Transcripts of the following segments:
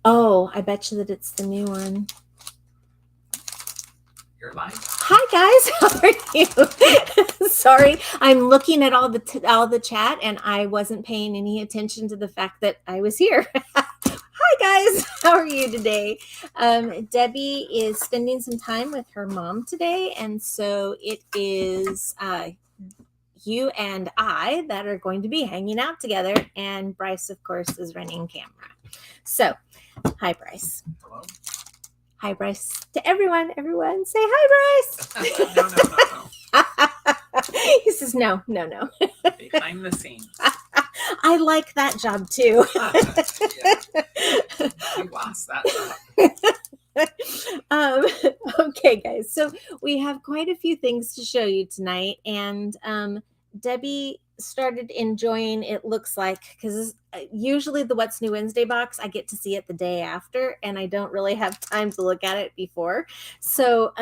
Oh, I bet you that it's the new one. You're live. Hi guys, how are you? Sorry, I'm looking at all the chat and I wasn't paying any attention to the fact that I was here. Hi guys, how are you today? Debbie is spending some time with her mom today, and so it is you and I that are going to be hanging out together, and Bryce, of course, is running camera. So, hi Bryce. Hello. Hi Bryce to everyone. Everyone say hi, Bryce. No. He says no. Behind the scenes. I like that job too. You lost that job. Okay, guys. So we have quite a few things to show you tonight, and Debbie started enjoying, it looks like, because usually the What's New Wednesday box I get to see it the day after, and I don't really have time to look at it before. So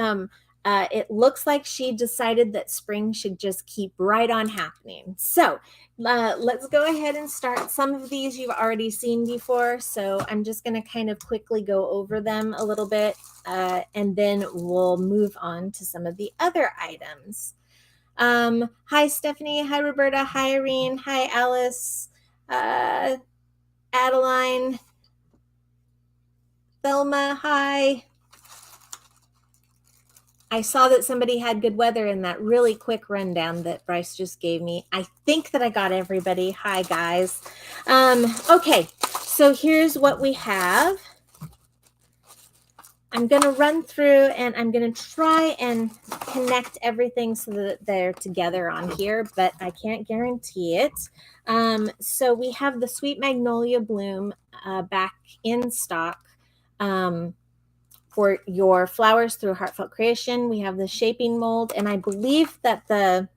it looks like she decided that spring should just keep right on happening. So let's go ahead and start. Some of these you've already seen before, so I'm just going to kind of quickly go over them a little bit, and then we'll move on to some of the other items. Hi, Stephanie. Hi, Roberta. Hi, Irene. Hi, Alice. Adeline. Thelma. Hi. I saw that somebody had good weather in that really quick rundown that Bryce just gave me. I think that I got everybody. Hi, guys. Okay, so here's what we have. I'm going to run through and I'm going to try and connect everything so that they're together on here, but I can't guarantee it. So we have the Sweet Magnolia Bloom back in stock for your Flowers Through Heartfelt Creation. We have the shaping mold, and I believe that the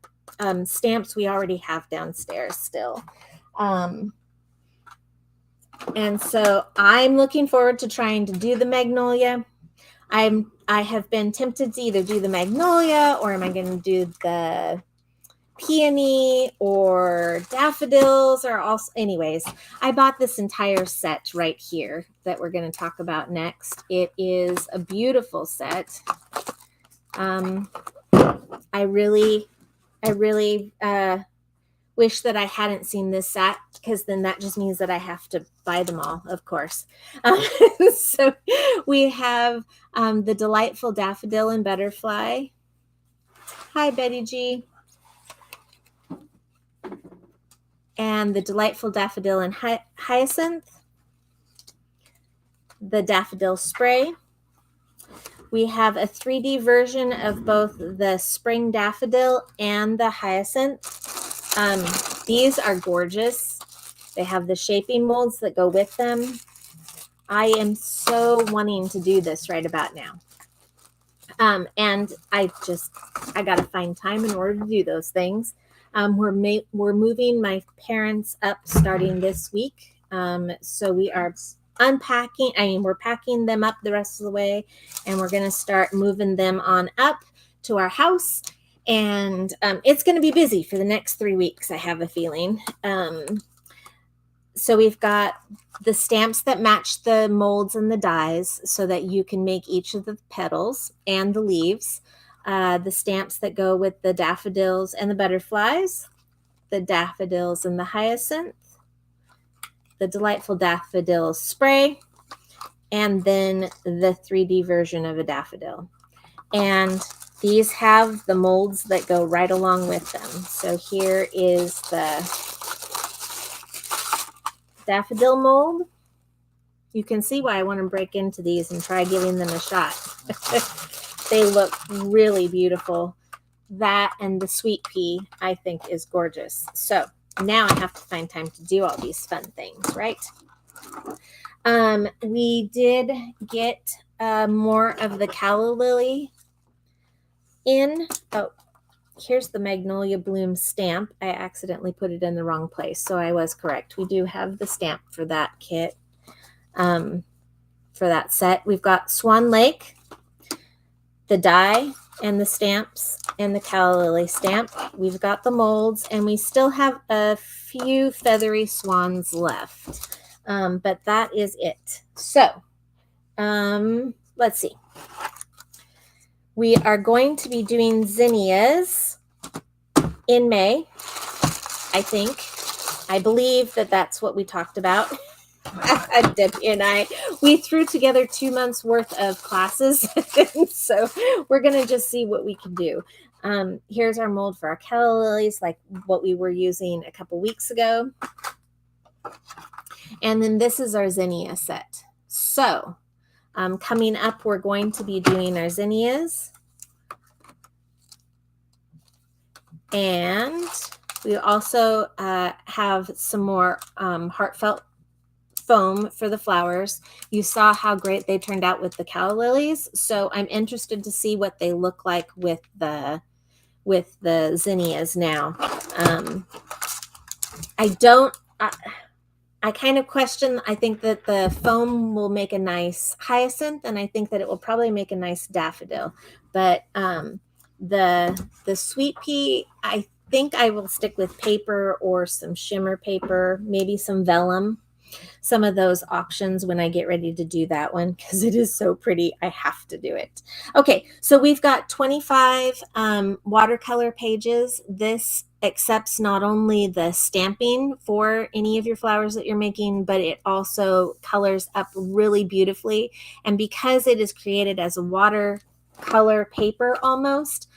stamps we already have downstairs still. And so I'm looking forward to trying to do the Magnolia. I have been tempted to either do the Magnolia, or am I going to do the Peony or Daffodils, or also, anyways, I bought this entire set right here that we're going to talk about next. It is a beautiful set. I really wish that I hadn't seen this set, because then that just means that I have to buy them all, of course. So we have the Delightful Daffodil and Butterfly. Hi, Betty G. And the Delightful Daffodil and Hyacinth. The Daffodil Spray. We have a 3D version of both the Spring Daffodil and the Hyacinth. These are gorgeous. They have the shaping molds that go with them. I am so wanting to do this right about now. And I got to find time in order to do those things. We're moving my parents up starting this week. So we are unpacking. We're packing them up the rest of the way, and we're going to start moving them on up to our house. And it's going to be busy for the next 3 weeks, I have a feeling. So we've got the stamps that match the molds and the dies so that you can make each of the petals and the leaves. The stamps that go with the daffodils and the butterflies, the daffodils and the hyacinth, the Delightful Daffodil Spray, and then the 3D version of a daffodil. And these have the molds that go right along with them. So here is the daffodil mold. You can see why I want to break into these and try giving them a shot. They look really beautiful. That and the sweet pea, I think, is gorgeous. So now I have to find time to do all these fun things, right? We did get more of the calla lily in. Oh, here's the Magnolia Bloom stamp. I accidentally put it in the wrong place, so I was correct. We do have the stamp for that kit, for that set. We've got Swan Lake, the die and the stamps, and the calla lily stamp. We've got the molds, and we still have a few feathery swans left. But that is it. So let's see. We are going to be doing zinnias in May, I think. I believe that that's what we talked about. Debbie and I, we threw together 2 months worth of classes. So we're going to just see what we can do. Here's our mold for our calla lilies, like what we were using a couple weeks ago. And then this is our zinnia set. So coming up, we're going to be doing our zinnias. And we also have some more heartfelt foam for the flowers. You saw how great they turned out with the calla lilies. So I'm interested to see what they look like with the zinnias now. I kind of question, I think that the foam will make a nice hyacinth, and I think that it will probably make a nice daffodil. But the sweet pea, I think I will stick with paper or some shimmer paper, maybe some vellum. Some of those options when I get ready to do that one, because it is so pretty. I have to do it. Okay, so we've got 25 watercolor pages. This accepts not only the stamping for any of your flowers that you're making, but it also colors up really beautifully. And because it is created as a watercolor paper almost,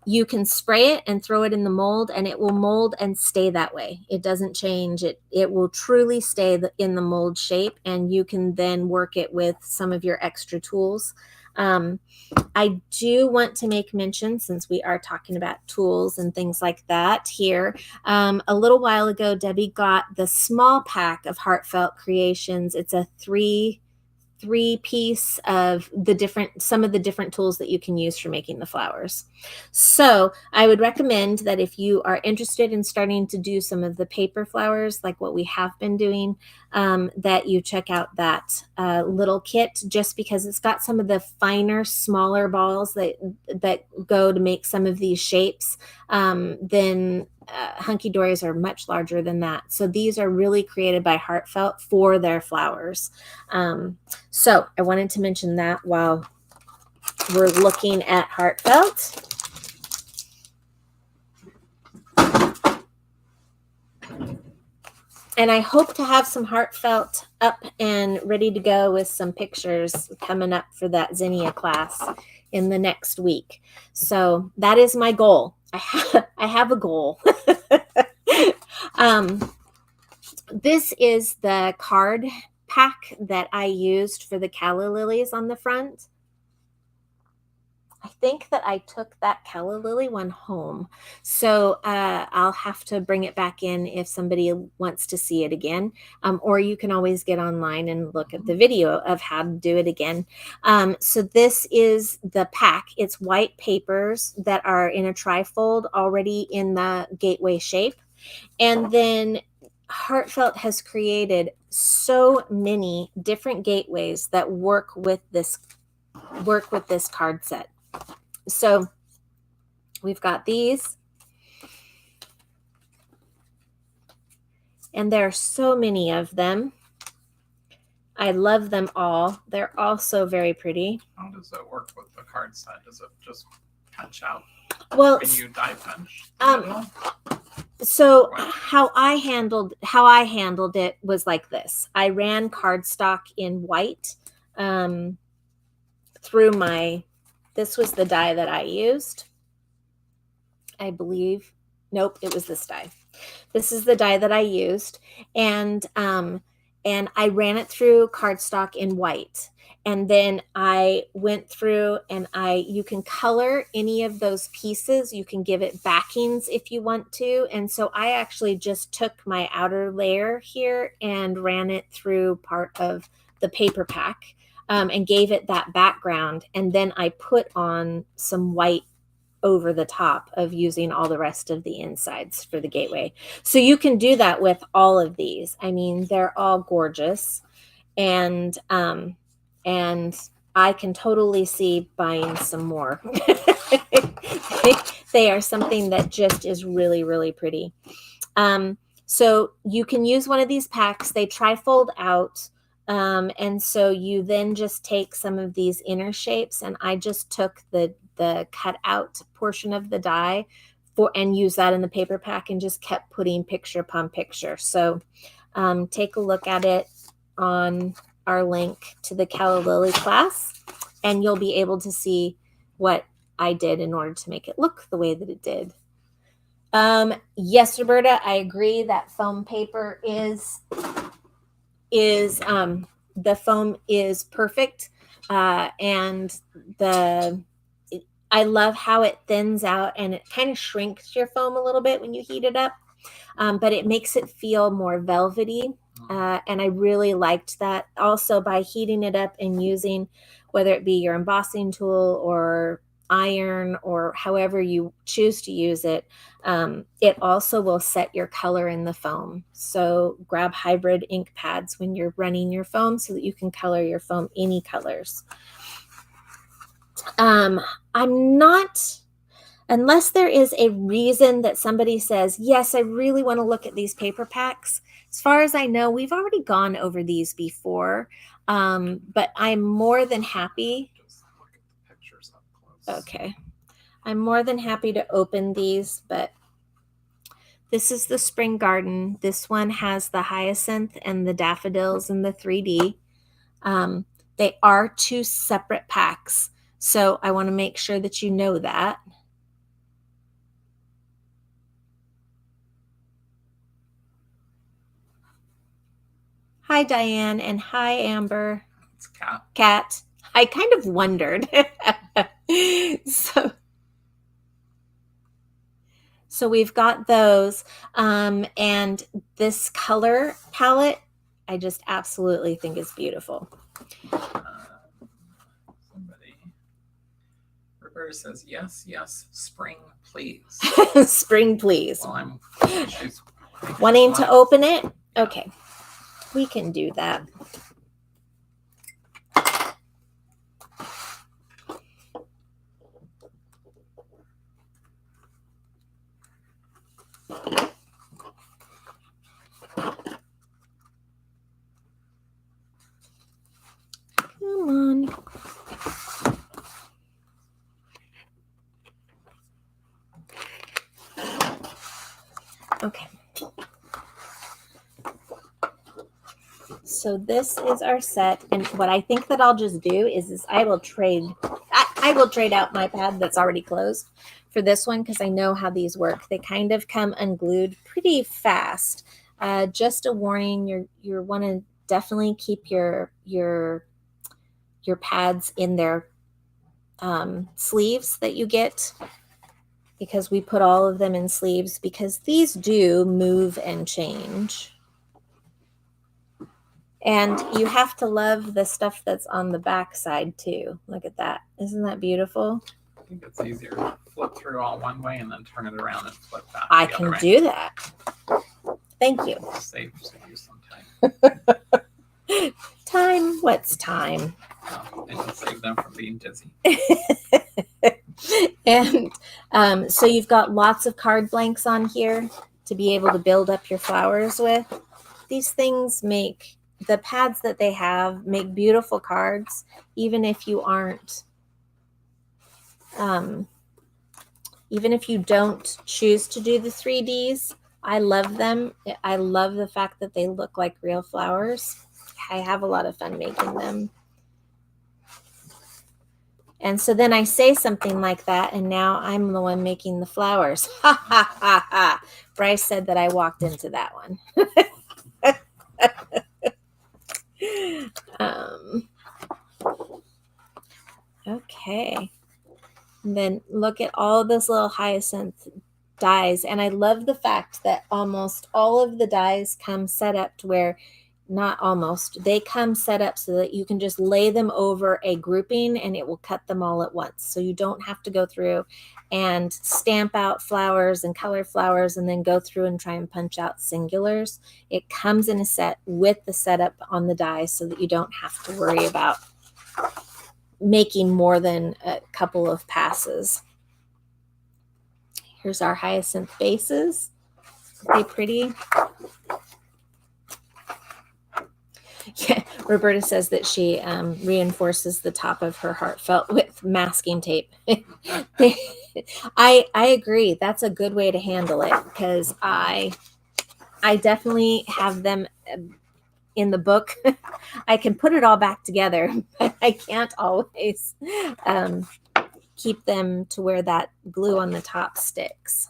you can spray it and throw it in the mold, and it will mold and stay that way. It doesn't change. It will truly stay in the mold shape, and you can then work it with some of your extra tools. I do want to make mention, since we are talking about tools and things like that here, a little while ago, Debbie got the small pack of Heartfelt Creations. It's a three piece of some of the different tools that you can use for making the flowers. So I would recommend that if you are interested in starting to do some of the paper flowers, like what we have been doing, that you check out that little kit, just because it's got some of the finer, smaller balls that go to make some of these shapes. Then Hunky Dories are much larger than that. So these are really created by Heartfelt for their flowers. So I wanted to mention that while we're looking at Heartfelt. And I hope to have some Heartfelt up and ready to go with some pictures coming up for that zinnia class in the next week. So that is my goal. I have a goal. This is the card pack that I used for the calla lilies on the front. I think that I took that calla lily one home. So I'll have to bring it back in if somebody wants to see it again. Or you can always get online and look at the video of how to do it again. So this is the pack. It's white papers that are in a trifold already in the gateway shape. And then Heartfelt has created so many different gateways that work with this card set. So we've got these, and there are so many of them. I love them all. They're all so very pretty. How does it work with the card set? Does it just punch out Well, when you die punch? So how I handled it was like this. I ran cardstock in white through my, this was the die that I used, I believe. Nope, it was this die. This is the die that I used, and I ran it through cardstock in white. And then I went through and you can color any of those pieces. You can give it backings if you want to. And so I actually just took my outer layer here and ran it through part of the paper pack and gave it that background. And then I put on some white over the top of using all the rest of the insides for the gateway. So you can do that with all of these. I mean, they're all gorgeous. And I can totally see buying some more. They are something that just is really, really pretty. So you can use one of these packs. They trifold out. And so you then just take some of these inner shapes, and I just took the cut out portion of the die and use that in the paper pack and just kept putting picture upon picture. So take a look at it on our link to the Calla Lily class, and you'll be able to see what I did in order to make it look the way that it did. Yes, Roberta, I agree that foam paper is the foam is perfect, and I love how it thins out and it kind of shrinks your foam a little bit when you heat it up, but it makes it feel more velvety, and I really liked that. Also, by heating it up and using, whether it be your embossing tool or iron or however you choose to use it, it also will set your color in the foam. So grab hybrid ink pads when you're running your foam so that you can color your foam any colors. I'm not, unless there is a reason that somebody says, yes, I really want to look at these paper packs. As far as I know, we've already gone over these before, but I'm more than happy. Just look at the pictures up close. Okay. I'm more than happy to open these, but this is the spring garden. This one has the hyacinth and the daffodils in the 3D. They are two separate packs, so I want to make sure that you know that. Hi, Diane, and hi, Amber. It's Cat. Cat. I kind of wondered. So we've got those, and this color palette, I just absolutely think is beautiful. Somebody, Roberta says, yes, spring, please. Spring, please. Well, she's wanting to open it? Okay, we can do that. Come on. Okay. So this is our set, and what I think that I'll just do is I will trade out my pad that's already closed for this one, because I know how these work. They kind of come unglued pretty fast. Just a warning, you want to definitely keep your pads in their sleeves that you get, because we put all of them in sleeves, because these do move and change. And you have to love the stuff that's on the back side too. Look at that. Isn't that beautiful? I think it's easier to flip through all one way and then turn it around and flip back. I can do that. Thank you. Saves you some time. Time? What's time? And you'll save them from being dizzy. And so you've got lots of card blanks on here to be able to build up your flowers with. These things make, the pads that they have make beautiful cards, even if you aren't, even if you don't choose to do the 3Ds. I love them. I love the fact that they look like real flowers. I have a lot of fun making them. And so then I say something like that, and now I'm the one making the flowers. Ha ha ha ha. Bryce said that I walked into that one. Okay. And then look at all of those little hyacinth dies. And I love the fact that almost all of the dies come set up to where, not almost, they come set up so that you can just lay them over a grouping and it will cut them all at once. So you don't have to go through and stamp out flowers and color flowers and then go through and try and punch out singulars. It comes in a set with the setup on the dies so that you don't have to worry about making more than a couple of passes. Here's our hyacinth bases. Are they pretty? Yeah, Roberta says that she reinforces the top of her heartfelt with masking tape. I agree. That's a good way to handle it because I definitely have them in the book. I can put it all back together, but I can't always keep them to where that glue on the top sticks.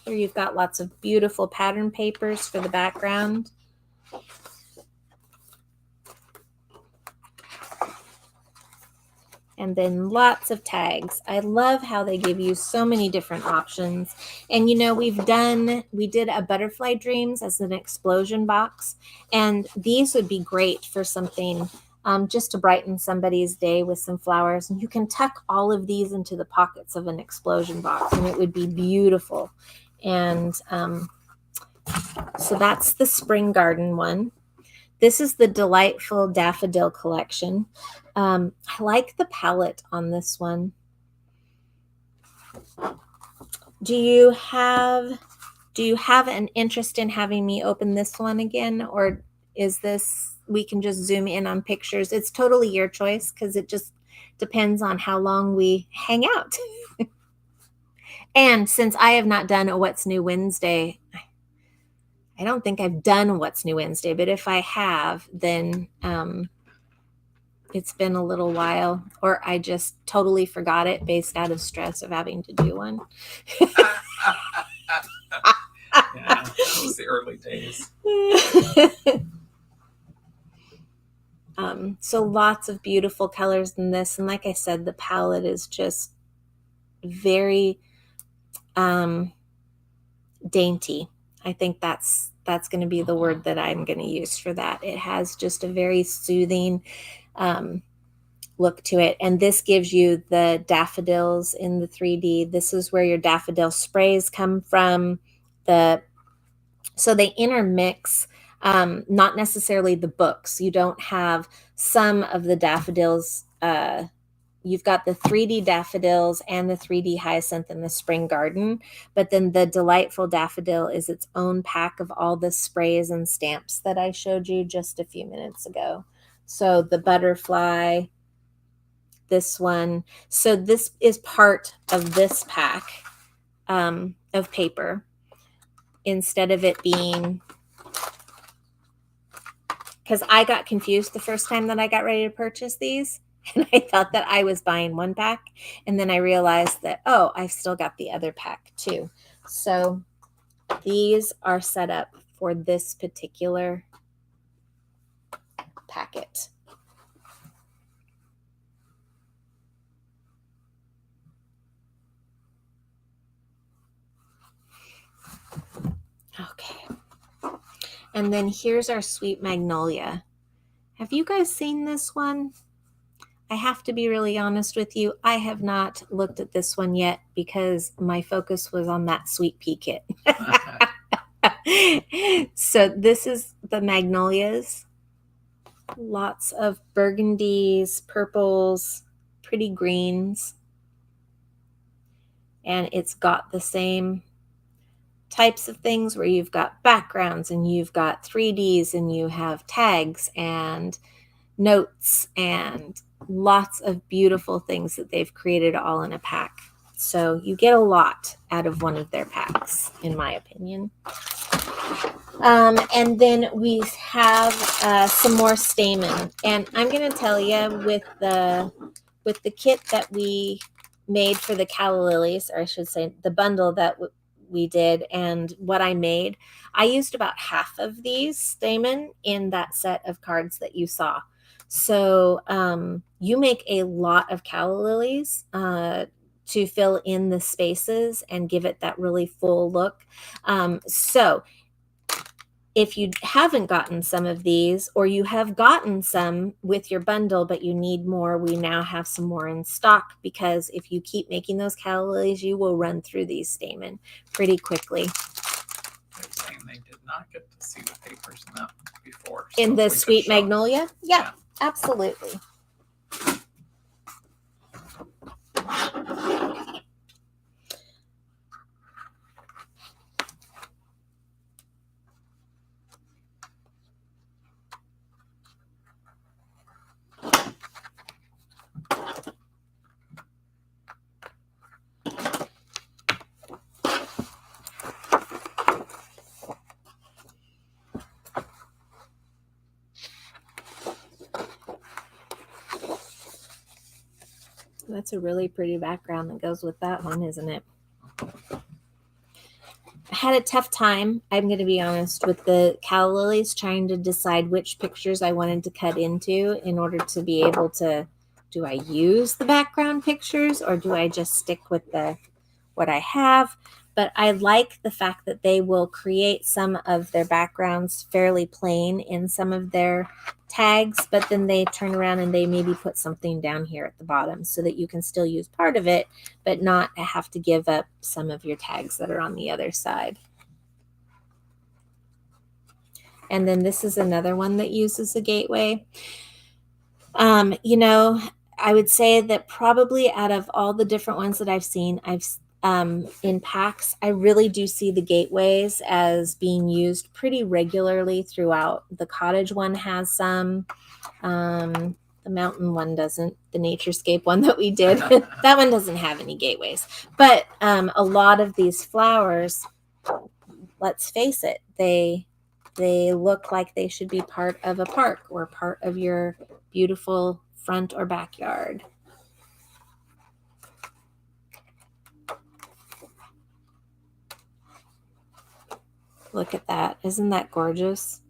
Here you've got lots of beautiful pattern papers for the background. And then lots of tags. I love how they give you so many different options. And you know, we did a butterfly dreams as an explosion box. And these would be great for something just to brighten somebody's day with some flowers. And you can tuck all of these into the pockets of an explosion box and it would be beautiful. And so that's the spring garden one. This is the Delightful Daffodil collection. I like the palette on this one. Do you have an interest in having me open this one again, or is this we can just zoom in on pictures? It's totally your choice because it just depends on how long we hang out. And since I have not done a What's New Wednesday, I don't think I've done What's New Wednesday, but if I have, then it's been a little while, or I just totally forgot it based out of stress of having to do one. Yeah, that was the early days. So lots of beautiful colors in this. And like I said, the palette is just very dainty. I think that's going to be the word that I'm going to use for that. It has just a very soothing look to it. And this gives you the daffodils in the 3D. This is where your daffodil sprays come from. So they intermix, not necessarily the books. You don't have some of the daffodils. You've got the 3D daffodils and the 3D hyacinth in the spring garden, but then the Delightful Daffodil is its own pack of all the sprays and stamps that I showed you just a few minutes ago. So the butterfly, this one. So this is part of this pack of paper instead of it being, because I got confused the first time that I got ready to purchase these. And I thought that I was buying one pack. And then I realized that, oh, I've still got the other pack too. So these are set up for this particular packet. Okay. And then here's our Sweet Magnolia. Have you guys seen this one? I have to be really honest with you. I have not looked at this one yet because my focus was on that Sweet Pea kit. So this is the Magnolias. Lots of burgundies, purples, pretty greens. And it's got the same types of things where you've got backgrounds and you've got 3Ds and you have tags and notes and lots of beautiful things that they've created all in a pack. So you get a lot out of one of their packs, in my opinion. And then we have some more stamen. And I'm going to tell you with the kit that we made for the calla lilies, or I should say the bundle that we did and what I made, I used about half of these stamen in that set of cards that you saw. So you make a lot of calla lilies to fill in the spaces and give it that really full look. So if you haven't gotten some of these, or you have gotten some with your bundle, but you need more, we now have some more in stock, because if you keep making those calla lilies, you will run through these stamen pretty quickly. They're saying they did not get to see the papers in that before. In the Sweet Magnolia? Yeah, absolutely. That's a really pretty background that goes with that one, isn't it? I had a tough time, I'm going to be honest, with the calla lilies, trying to decide which pictures I wanted to cut into in order to be able to, do I use the background pictures or do I just stick with what I have? But I like the fact that they will create some of their backgrounds fairly plain in some of their tags, but then they turn around and they maybe put something down here at the bottom so that you can still use part of it, but not have to give up some of your tags that are on the other side. And then this is another one that uses a gateway. You know, I would say that probably out of all the different ones that I've seen, in packs, I really do see the gateways as being used pretty regularly throughout. The cottage one has some. The mountain one doesn't. The naturescape one that we did, that one doesn't have any gateways. But a lot of these flowers, let's face it, they look like they should be part of a park or part of your beautiful front or backyard. Look at that. Isn't that gorgeous?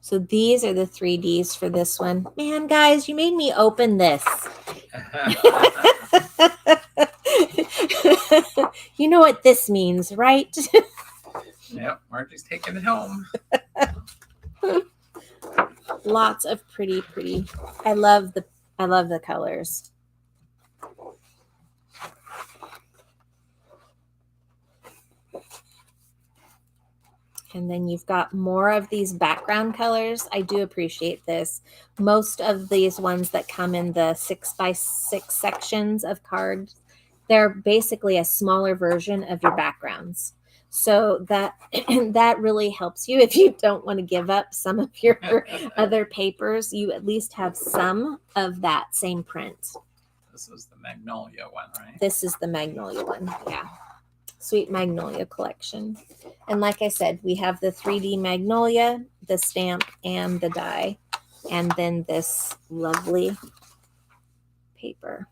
So these are the 3Ds for this one. Man, guys, you made me open this. You know what this means, right? Yep, Margie's taking it home. Lots of pretty. I love the colors. And then you've got more of these background colors. I do appreciate this. Most of these ones that come in the 6x6 sections of cards, they're basically a smaller version of your backgrounds. So that that really helps you if you don't want to give up some of your other papers. You at least have some of that same print. This is the Magnolia one, right? This is the Magnolia one, yeah. Sweet Magnolia collection. And like I said, we have the 3D Magnolia, the stamp, and the die. And then this lovely paper.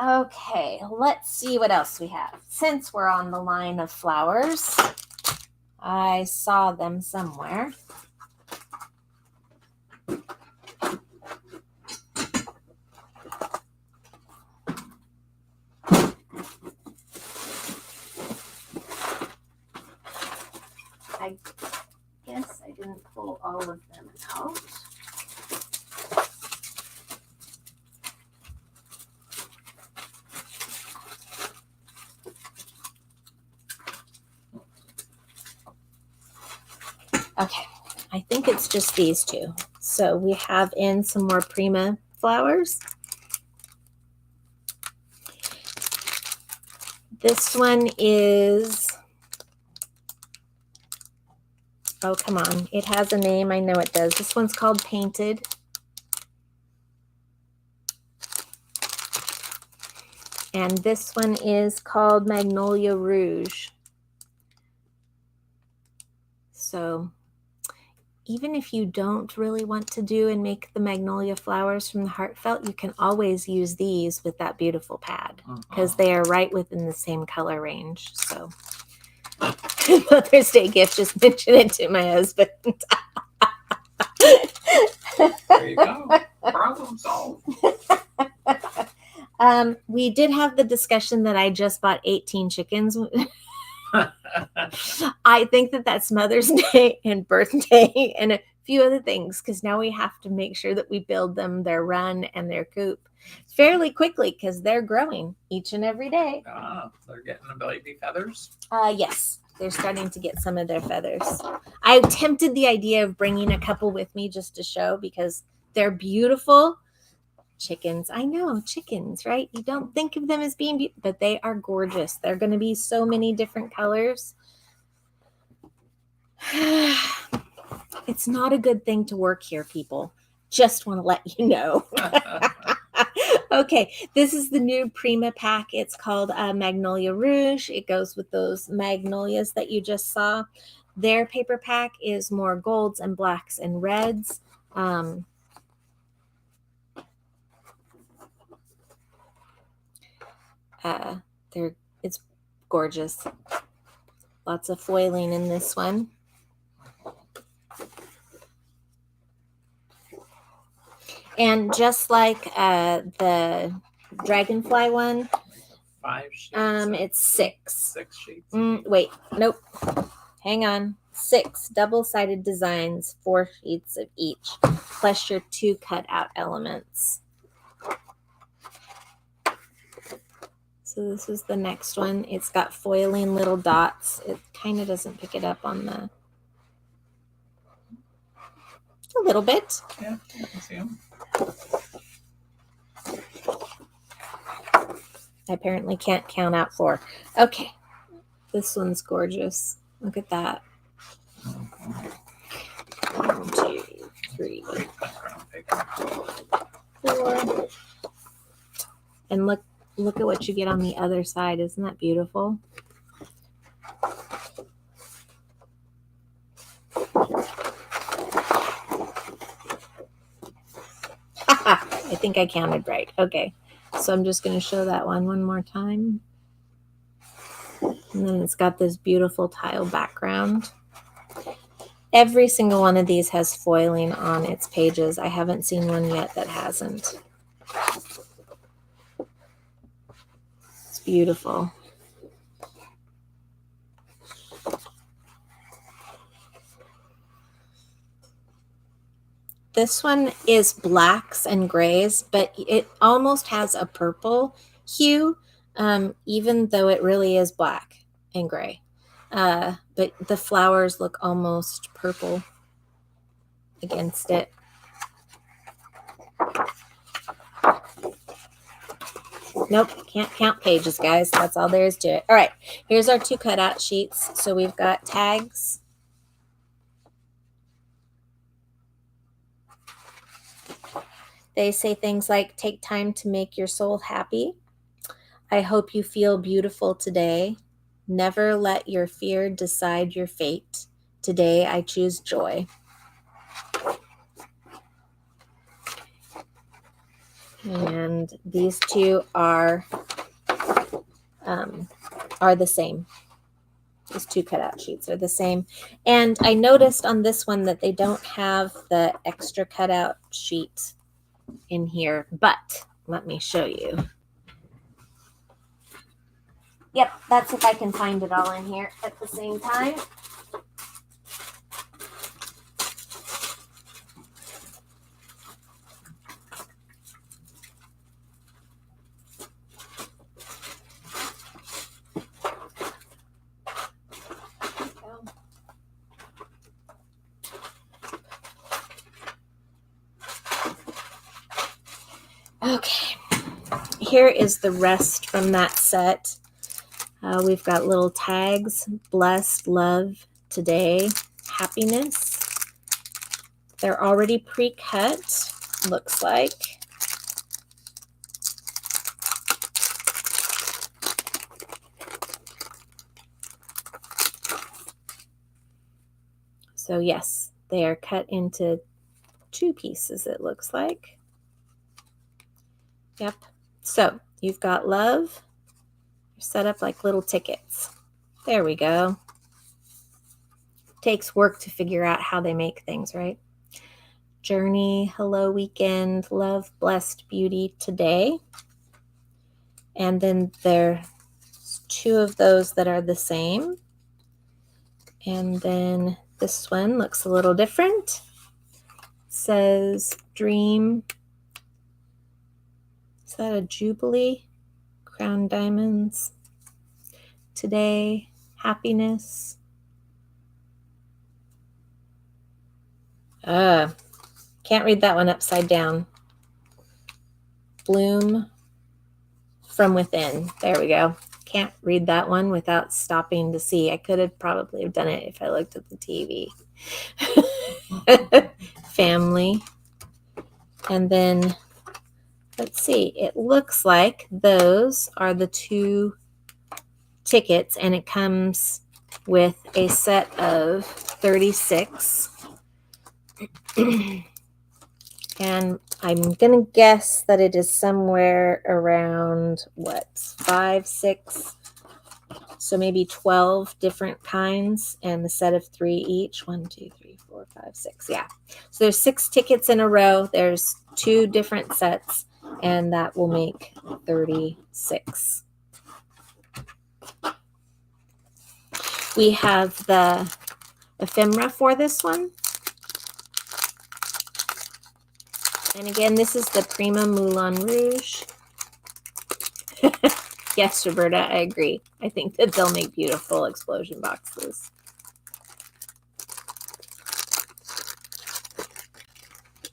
Okay, let's see what else we have. Since we're on the line of flowers, I saw them somewhere. I guess I didn't pull all of them out. Okay, I think it's just these two. So we have in some more Prima flowers. This one is, oh, come on. It has a name. I know it does. This one's called Painted. And this one is called Magnolia Rouge. So even if you don't really want to do and make the magnolia flowers from the heartfelt, you can always use these with that beautiful pad because they are right within the same color range. So Mother's Day gift, just mention it to my husband. There you go. Problem solved. We did have the discussion that I just bought 18 chickens. I think that that's Mother's Day and birthday and a few other things, because now we have to make sure that we build them their run and their coop fairly quickly because they're growing each and every day. They're getting the baby feathers? Yes, they're starting to get some of their feathers. I attempted the idea of bringing a couple with me just to show, because they're beautiful chickens. I know, chickens, right? You don't think of them as being beautiful, but they are gorgeous. They're going to be so many different colors. It's not a good thing to work here, people. Just want to let you know. Okay, this is the new Prima pack. It's called Magnolia Rouge. It goes with those magnolias that you just saw. Their paper pack is more golds and blacks and reds. It's gorgeous. Lots of foiling in this one. And just like the dragonfly one, 5 sheets. It's 6. 6 sheets. Wait, nope. Hang on. 6 double-sided designs, 4 sheets of each, plus your 2 cut-out elements. So this is the next one. It's got foiling little dots. It kind of doesn't pick it up on the... A little bit. Yeah, I can see them. I apparently can't count out 4. Okay. This one's gorgeous. Look at that. 1, 2, 3, 4. And look at what you get on the other side. Isn't that beautiful? I think I counted right. Okay. So I'm just going to show that one more time. And then it's got this beautiful tile background. Every single one of these has foiling on its pages. I haven't seen one yet that hasn't. It's beautiful. This one is blacks and grays, but it almost has a purple hue, even though it really is black and gray. But the flowers look almost purple against it. Nope, can't count pages, guys. That's all there is to it. All right, here's our 2 cutout sheets. So we've got tags. They say things like, take time to make your soul happy. I hope you feel beautiful today. Never let your fear decide your fate. Today I choose joy. And these 2 are the same. These 2 cutout sheets are the same. And I noticed on this one that they don't have the extra cutout sheet in here, but let me show you. Yep, that's if I can find it all in here at the same time. Okay, here is the rest from that set. We've got little tags, blessed, love, today, happiness. They're already pre-cut, looks like. So yes, they are cut into 2 pieces, it looks like. Yep. So you've got love. They're set up like little tickets. There we go. Takes work to figure out how they make things, right? Journey, hello, weekend, love, blessed, beauty, today. And then there's 2 of those that are the same. And then this one looks a little different. It says dream. Is that a jubilee? Crown diamonds. Today, happiness. Can't read that one upside down. Bloom from within. There we go. Can't read that one without stopping to see. I could have probably done it if I looked at the TV. Family. And then, let's see. It looks like those are the 2 tickets, and it comes with a set of 36. And I'm going to guess that it is somewhere around, what, 5, 6, so maybe 12 different kinds and a set of 3 each. 1, 2, 3, 4, 5, 6. Yeah. So there's 6 tickets in a row. There's 2 different sets, and that will make 36. We have the ephemera for this one. And again, this is the Prima Moulin Rouge. Yes, Roberta, I agree. I think that they'll make beautiful explosion boxes.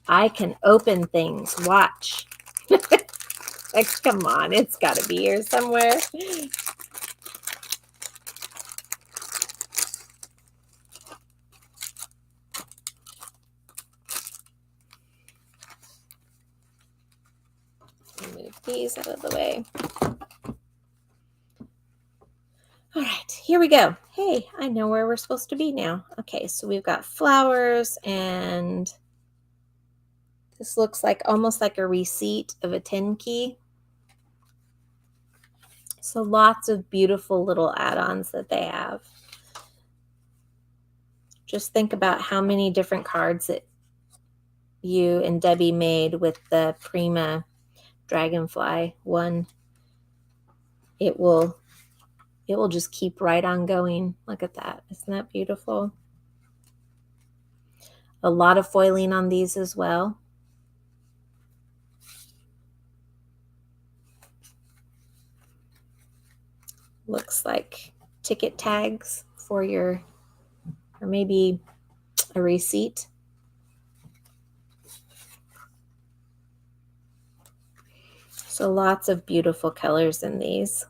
I can open things. Watch. Like, come on, it's got to be here somewhere. Move these out of the way. All right, here we go. Hey, I know where we're supposed to be now. Okay, so we've got flowers, and this looks like almost like a receipt of a 10 key. So lots of beautiful little add-ons that they have. Just think about how many different cards that you and Debbie made with the Prima Dragonfly one. It will just keep right on going. Look at that. Isn't that beautiful? A lot of foiling on these as well. Looks like ticket tags for your, or maybe a receipt. So lots of beautiful colors in these.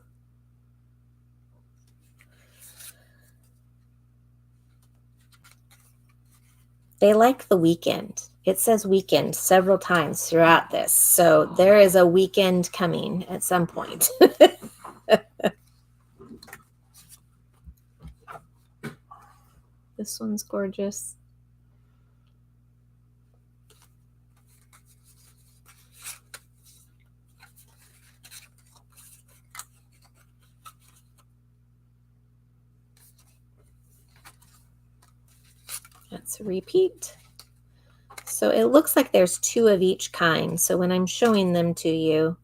They like the weekend. It says weekend several times throughout this. So there is a weekend coming at some point. This one's gorgeous. That's a repeat. So it looks like there's 2 of each kind. So when I'm showing them to you,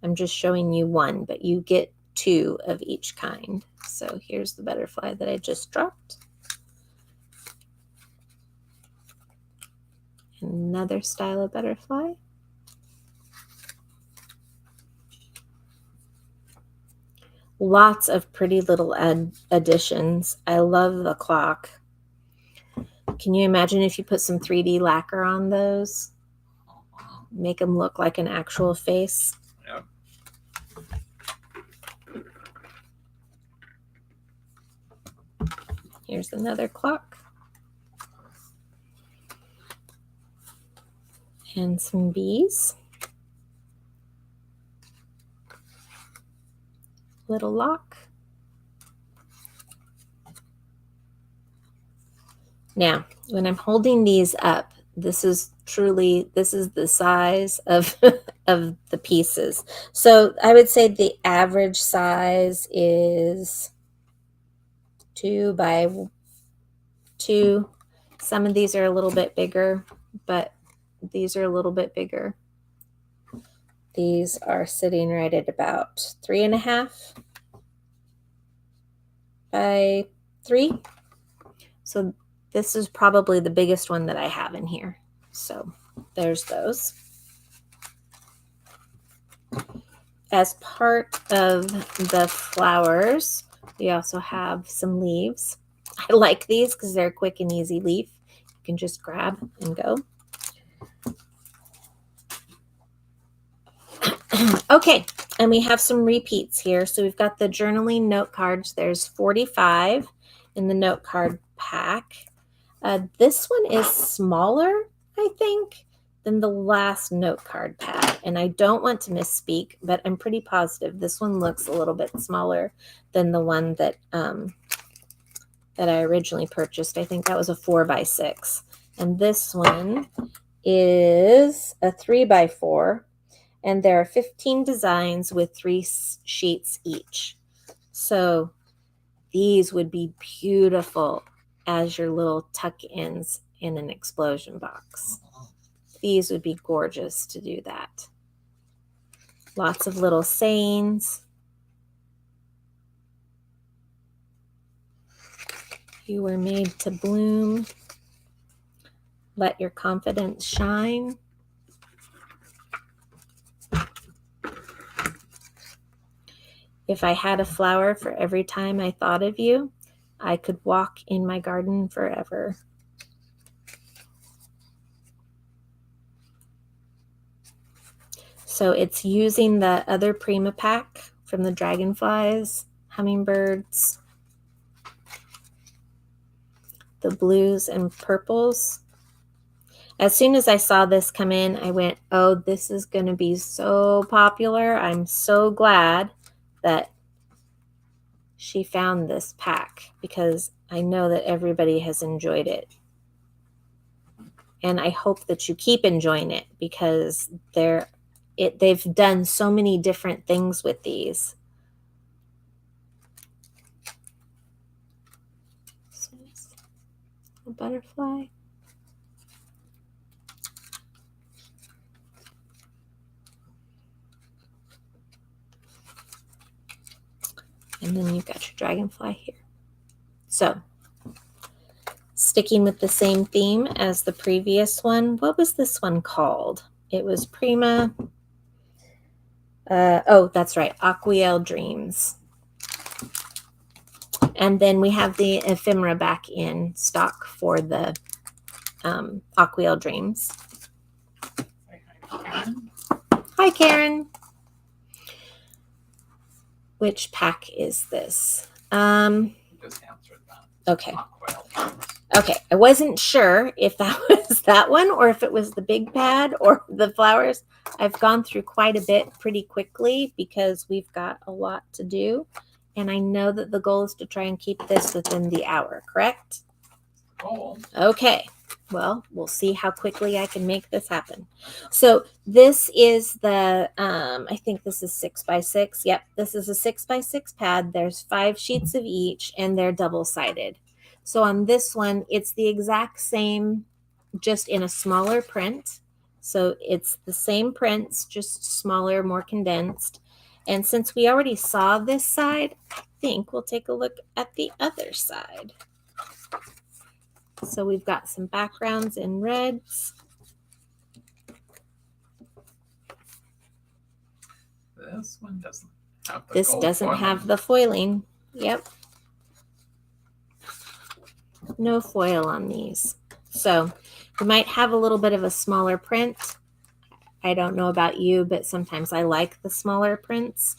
I'm just showing you one, but you get 2 of each kind. So here's the butterfly that I just dropped. Another style of butterfly. Lots of pretty little additions. I love the clock. Can you imagine if you put some 3D lacquer on those? Make them look like an actual face. Yep. Here's another clock. And some bees. Little lock. Now, when I'm holding these up, this is the size of of the pieces. So I would say the average size is 2 by 2. Some of these are a little bit bigger, but these are a little bit bigger. These are sitting right at about 3.5 by 3. So this is probably the biggest one that I have in here. So there's those. As part of the flowers, we also have some leaves. I like these because they're a quick and easy leaf. You can just grab and go. Okay, and we have some repeats here. So we've got the journaling note cards. There's 45 in the note card pack. This one is smaller, I think, than the last note card pack. And I don't want to misspeak, but I'm pretty positive this one looks a little bit smaller than the one that that I originally purchased. I think that was a 4 by 6. And this one is a 3x4, and there are 15 designs with 3 sheets each. So these would be beautiful as your little tuck-ins in an explosion box. These would be gorgeous to do that. Lots of little sayings. You were made to bloom. Let your confidence shine. If I had a flower for every time I thought of you, I could walk in my garden forever. So it's using the other Prima pack from the dragonflies, hummingbirds, the blues and purples. As soon as I saw this come in, I went, oh, this is going to be so popular. I'm so glad that she found this pack because I know that everybody has enjoyed it. And I hope that you keep enjoying it because they've done so many different things with these. A butterfly. And then you've got your dragonfly here. So, sticking with the same theme as the previous one, what was this one called? It was Prima. Oh, that's right, Aquiel Dreams. And then we have the ephemera back in stock for the Aquiel Dreams. Hi, Karen. Which pack is this? Just answered that. Okay. Okay, I wasn't sure if that was that one or if it was the big pad or the flowers. I've gone through quite a bit pretty quickly because we've got a lot to do. And I know that the goal is to try and keep this within the hour, correct? Goal. Okay, well, we'll see how quickly I can make this happen. So this is the, I think this is 6x6. Yep, this is a 6x6 pad. There's 5 sheets of each and they're double-sided. So on this one, it's the exact same, just in a smaller print. So it's the same prints, just smaller, more condensed. And since we already saw this side, I think we'll take a look at the other side. So we've got some backgrounds in reds. This one doesn't have the This doesn't have the foiling. Yep. No foil on these. So we might have a little bit of a smaller print. I don't know about you, but sometimes I like the smaller prints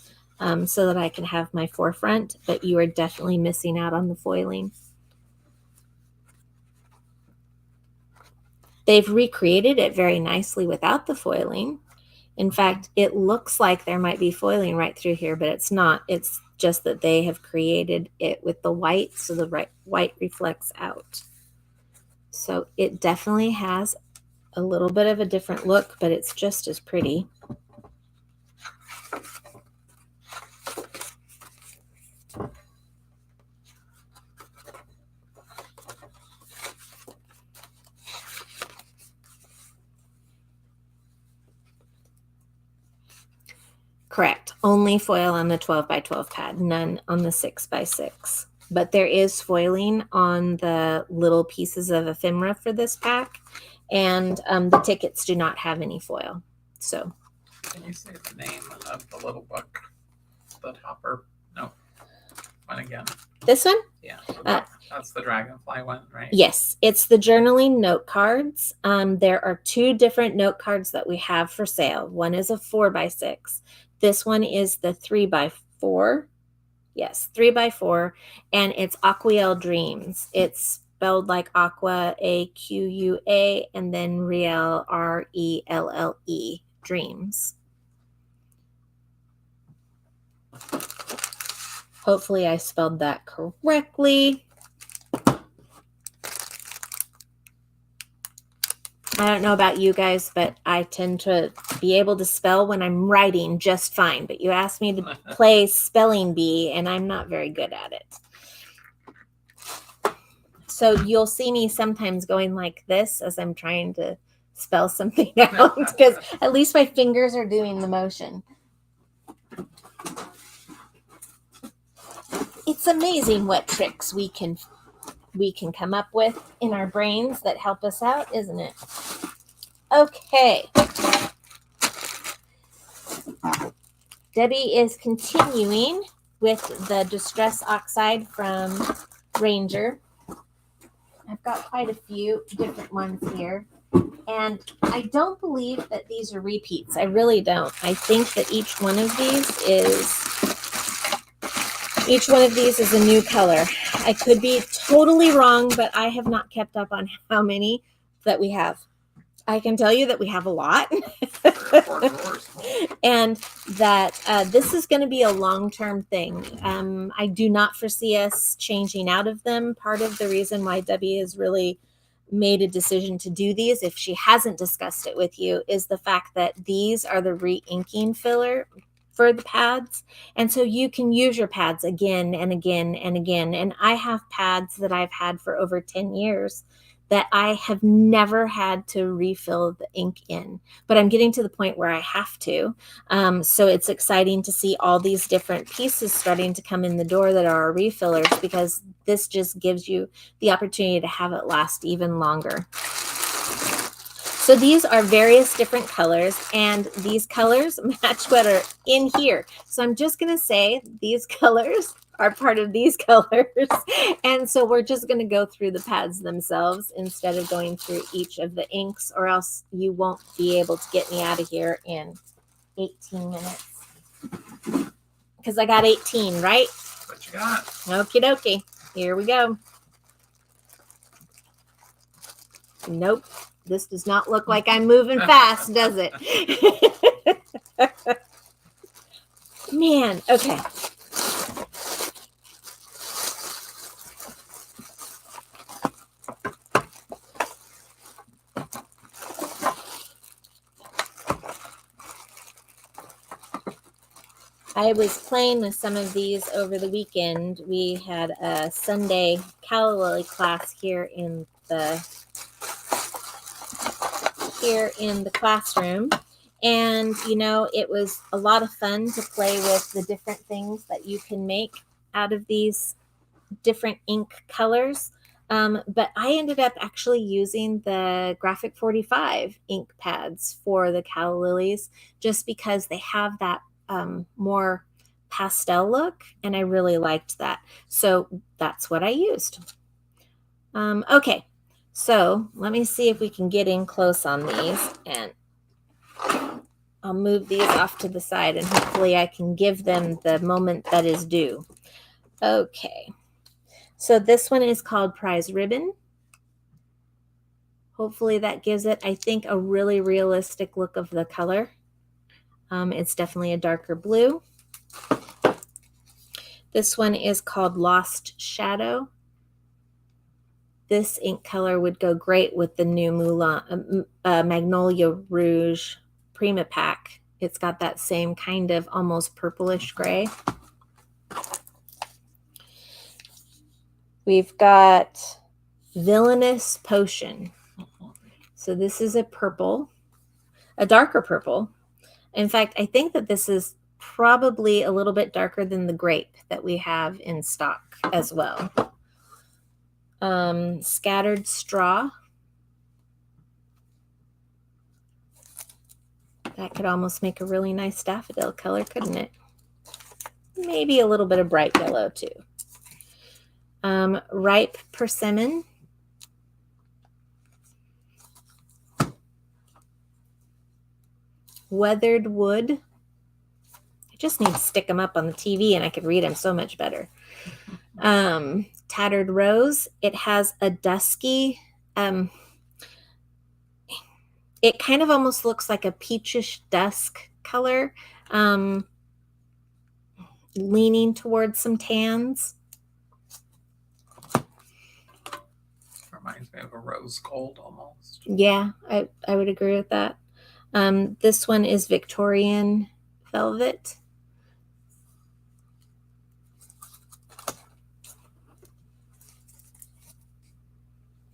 so that I can have my forefront, but you are definitely missing out on the foiling. They've recreated it very nicely without the foiling. In fact, it looks like there might be foiling right through here, but it's not. It's just that they have created it with the white, so the white reflects out. So it definitely has a little bit of a different look, but it's just as pretty. Correct. Only foil on the 12x12 pad, none on the 6x6. But there is foiling on the little pieces of ephemera for this pack, and the tickets do not have any foil. So, can you say the name of the little book? The topper? No. One again. This one? Yeah. That's the dragonfly one, right? Yes, it's the journaling note cards. There are 2 different note cards that we have for sale. One is a 4x6. This one is the 3x4. Yes, 3x4, and it's Aquiel Dreams. It's spelled like Aqua, A-Q-U-A, and then Riel, R-E-L-L-E, Dreams. Hopefully I spelled that correctly. I don't know about you guys, but I tend to be able to spell when I'm writing just fine. But you asked me to play spelling bee, and I'm not very good at it. So you'll see me sometimes going like this as I'm trying to spell something out, because at least my fingers are doing the motion. It's amazing what tricks we can come up with in our brains that help us out, isn't it? Okay. Debbie is continuing with the Distress Oxide from Ranger. I've got quite a few different ones here. And I don't believe that these are repeats. I really don't. I think that each one of these is a new color. I could be totally wrong, but I have not kept up on how many that we have. I can tell you that we have a lot. And that this is going to be a long-term thing. I do not foresee us changing out of them. Part of the reason why Debbie has really made a decision to do these, if she hasn't discussed it with you, is the fact that these are the re-inking filler for the pads. And so you can use your pads again and again and again. And I have pads that I've had for over 10 years that I have never had to refill the ink in, but I'm getting to the point where I have to. So it's exciting to see all these different pieces starting to come in the door that are our refillers, because this just gives you the opportunity to have it last even longer. So these are various different colors, and these colors match what are in here. So I'm just going to say these colors are part of these colors. And so we're just going to go through the pads themselves instead of going through each of the inks, or else you won't be able to get me out of here in 18 minutes. Because I got 18, right? What you got? Okie dokie. Here we go. Nope. This does not look like I'm moving fast, does it? Man, okay. I was playing with some of these over the weekend. We had a Sunday calla lily class here in the classroom, and you know, it was a lot of fun to play with the different things that you can make out of these different ink colors. But I ended up actually using the Graphic 45 ink pads for the calla lilies, just because they have that more pastel look, and I really liked that. So that's what I used. Okay, so let me see if we can get in close on these, and I'll move these off to the side, and hopefully I can give them the moment that is due. Okay, so this one is called Prize Ribbon. Hopefully that gives it, I think, a really realistic look of the color. It's definitely a darker blue. This one is called Lost Shadow. This ink color would go great with the new Magnolia Rouge Prima Pack. It's got that same kind of almost purplish gray. We've got Villainous Potion. So this is a purple, a darker purple. In fact, I think that this is probably a little bit darker than the grape that we have in stock as well. Scattered Straw. That could almost make a really nice daffodil color, couldn't it? Maybe a little bit of bright yellow too. Ripe Persimmon. Weathered Wood. I just need to stick them up on the TV and I could read them so much better. Tattered Rose. It has a dusky, it kind of almost looks like a peachish dusk color, leaning towards some tans. Reminds me of a rose gold almost. Yeah, I would agree with that. This one is Victorian velvet.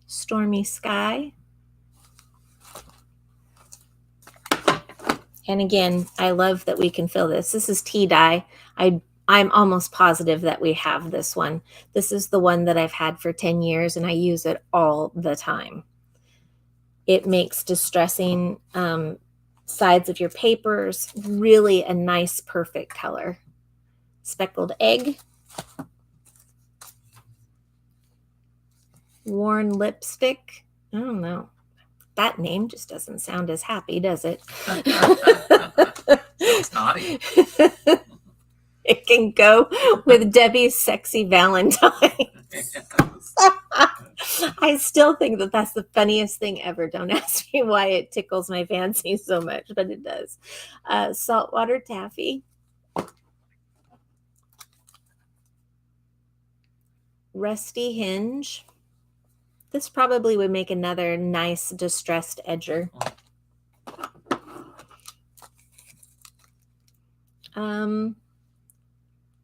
Stormy sky. And again, I love that we can fill this. This is tea dye. I'm almost positive that we have this one. This is the one that I've had for 10 years and I use it all the time. It makes distressing sides of your papers really a nice, perfect color. Speckled egg. Worn lipstick. I don't know. That name just doesn't sound as happy, does it? Sounds naughty. It can go with Debbie's sexy Valentine. Yes. I still think that that's the funniest thing ever. Don't ask me why it tickles my fancy so much, but it does. Saltwater taffy. Rusty hinge. This probably would make another nice distressed edger.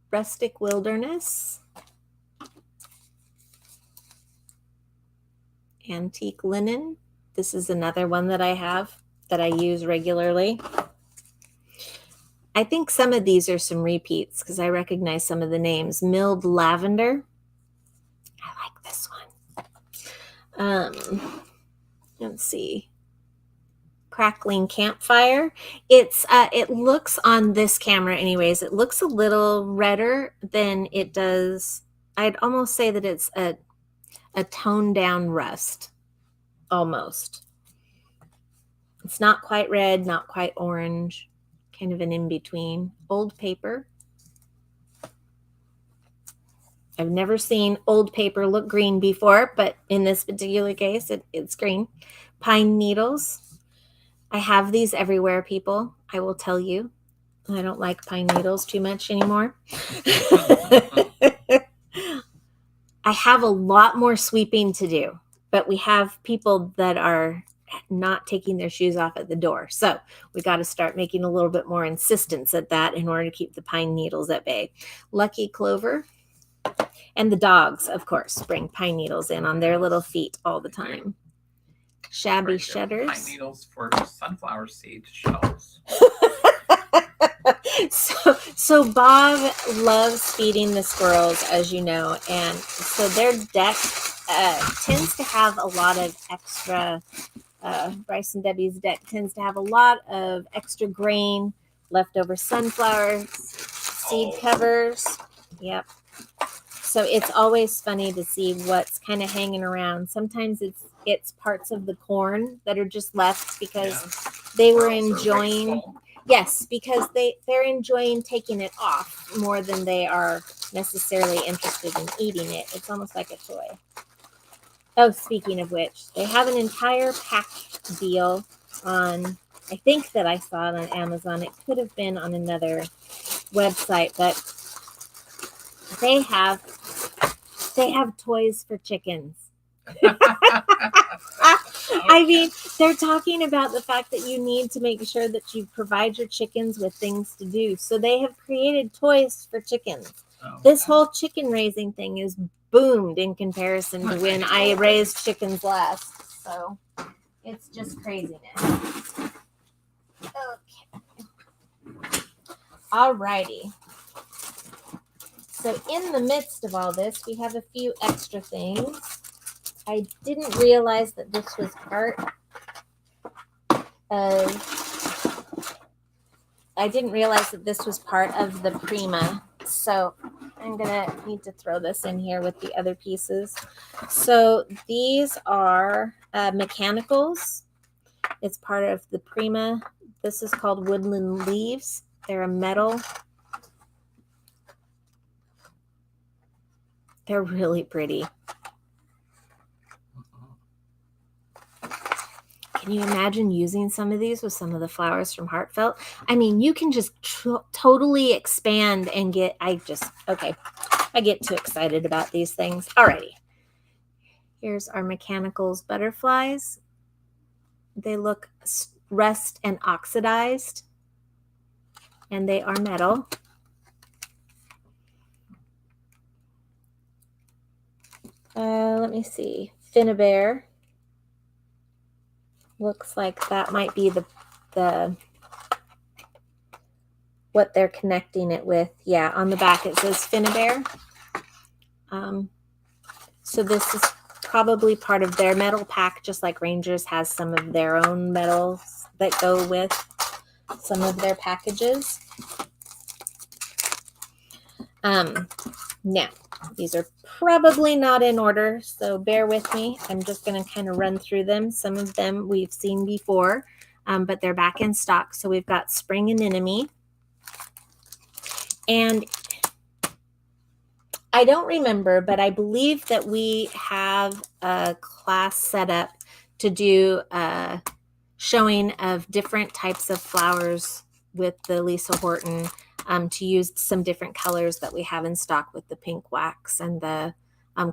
Rustic wilderness. Antique linen. This is another one that I have that I use regularly. I think some of these are some repeats because I recognize some of the names. Milled lavender. I like this one. Let's see. Crackling campfire. It looks on this camera anyways, it looks a little redder than it does. I'd almost say that it's a toned down rust. Almost. It's not quite red, not quite orange, kind of an in-between. Old paper. I've never seen old paper look green before, but in this particular case, it's green. Pine needles. I have these everywhere, people. I will tell you. I don't like pine needles too much anymore. I have a lot more sweeping to do, but we have people that are not taking their shoes off at the door. So we got to start making a little bit more insistence at that in order to keep the pine needles at bay. Lucky clover. And the dogs, of course, bring pine needles in on their little feet all the time. Shabby shutters. Pine needles for sunflower seed shells. So Bob loves feeding the squirrels, as you know, and so their deck tends to have a lot of extra. Bryce and Debbie's deck tends to have a lot of extra grain, leftover sunflower seed covers. Yep. So it's always funny to see what's kind of hanging around. Sometimes it's parts of the corn that are just left because they were enjoying. Yes, because they're enjoying taking it off more than they are necessarily interested in eating it. It's almost like a toy. Oh, speaking of which, they have an entire pack deal on, I think that I saw it on Amazon. It could have been on another website, but they have toys for chickens. I mean, they're talking about the fact that you need to make sure that you provide your chickens with things to do. So they have created toys for chickens. This whole chicken raising thing is boomed in comparison to when I raised chickens last. So it's just craziness. Okay. Alrighty. So in the midst of all this, we have a few extra things. I didn't realize that this was part of the Prima. So I'm going to need to throw this in here with the other pieces. So these are mechanicals. It's part of the Prima. This is called Woodland Leaves. They're a metal. They're really pretty. Can you imagine using some of these with some of the flowers from Heartfelt? I mean, you can just totally expand and get, I get too excited about these things. Alrighty. Here's our Mechanicals butterflies. They look rust and oxidized, and they are metal. Let me see. Finnabair. Looks like that might be the what they're connecting it with. Yeah, on the back it says Finnabair. So this is probably part of their metal pack, just like Rangers has some of their own metals that go with some of their packages. Now, these are probably not in order, so bear with me. I'm just going to kind of run through them. Some of them we've seen before, but they're back in stock. So we've got Spring Anemone. And I don't remember, but I believe that we have a class set up to do a showing of different types of flowers with the Lisa Horton, to use some different colors that we have in stock with the pink wax and the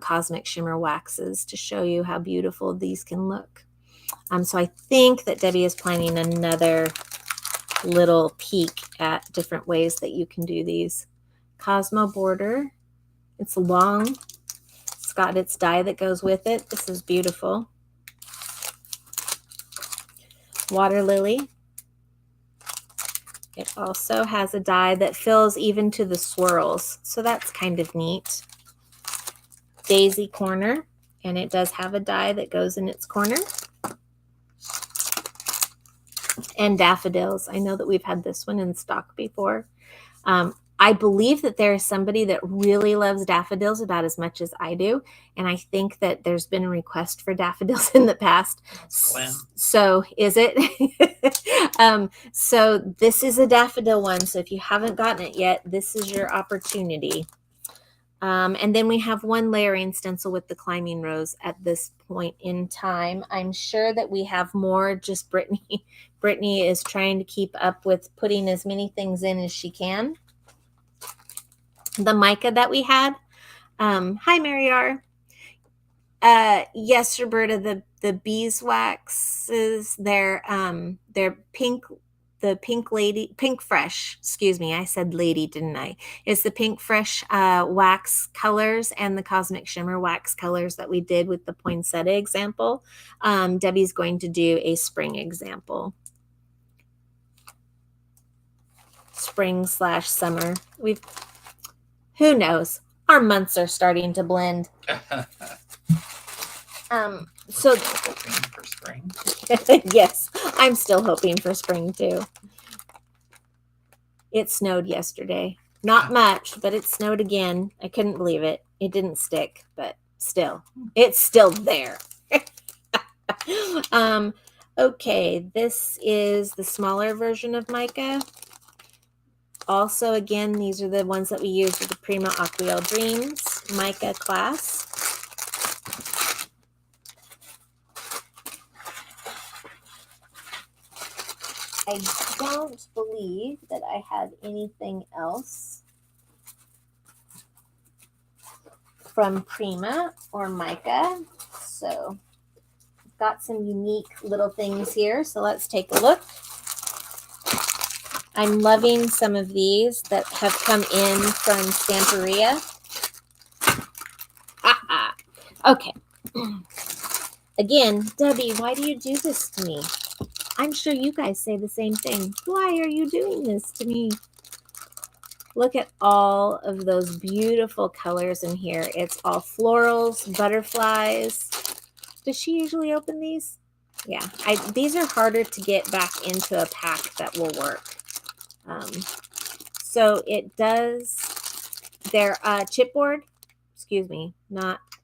cosmic shimmer waxes to show you how beautiful these can look. So I think that Debbie is planning another little peek at different ways that you can do these. Cosmo border. It's long. It's got its die that goes with it. This is beautiful. Water lily. It also has a die that fills even to the swirls, so that's kind of neat. Daisy corner, and it does have a die that goes in its corner. And daffodils. I know that we've had this one in stock before. I believe that there is somebody that really loves daffodils about as much as I do. And I think that there's been a request for daffodils in the past. So is it? So this is a daffodil one. So if you haven't gotten it yet, this is your opportunity. And then we have one layering stencil with the climbing rose at this point in time. I'm sure that we have more. Just Brittany. Brittany is trying to keep up with putting as many things in as she can. The mica that we had. Hi, Mary R. Yes, Roberta, the beeswaxes, they're pink, the pink fresh, excuse me, I said lady, didn't I? It's the pink fresh wax colors and the cosmic shimmer wax colors that we did with the poinsettia example. Debbie's going to do a spring example. Spring/summer. Who knows? Our months are starting to blend. So hoping for spring. Yes, I'm still hoping for spring too. It snowed yesterday. Not much, but it snowed again. I couldn't believe it. It didn't stick, but still, it's still there. Okay, this is the smaller version of mica. Also, again, these are the ones that we use with the Prima Aquarelle Dreams mica class. I don't believe that I had anything else from Prima or mica. So I've got some unique little things here. So let's take a look. I'm loving some of these that have come in from Stamperia. Okay. Again, Debbie, why do you do this to me? I'm sure you guys say the same thing. Why are you doing this to me? Look at all of those beautiful colors in here. It's all florals, butterflies. Does she usually open these? Yeah, these are harder to get back into a pack that will work. So it does, they're chipboard, excuse me,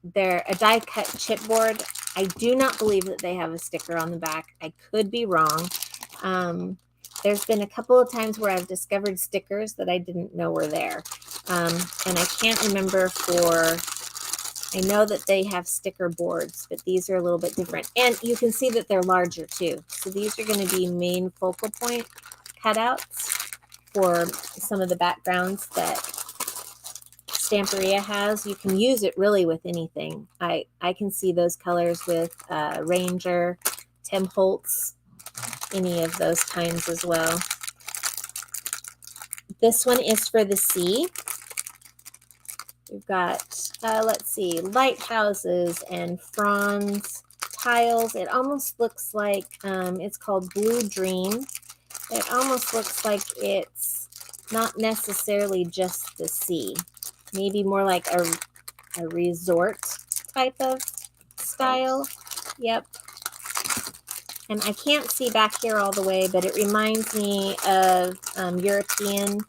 they're a die cut chipboard. I do not believe that they have a sticker on the back. I could be wrong. There's been a couple of times where I've discovered stickers that I didn't know were there. And I can't remember I know that they have sticker boards, but these are a little bit different. And you can see that they're larger too. So these are going to be main focal point cutouts for some of the backgrounds that Stamperia has. You can use it really with anything. I can see those colors with Ranger, Tim Holtz, any of those kinds as well. This one is for the sea. We've got, let's see, lighthouses and fronds, tiles. It almost looks like, it's called Blue Dream. It almost looks like it's not necessarily just the sea. Maybe more like a resort type of style. Yep. And I can't see back here all the way, but it reminds me of European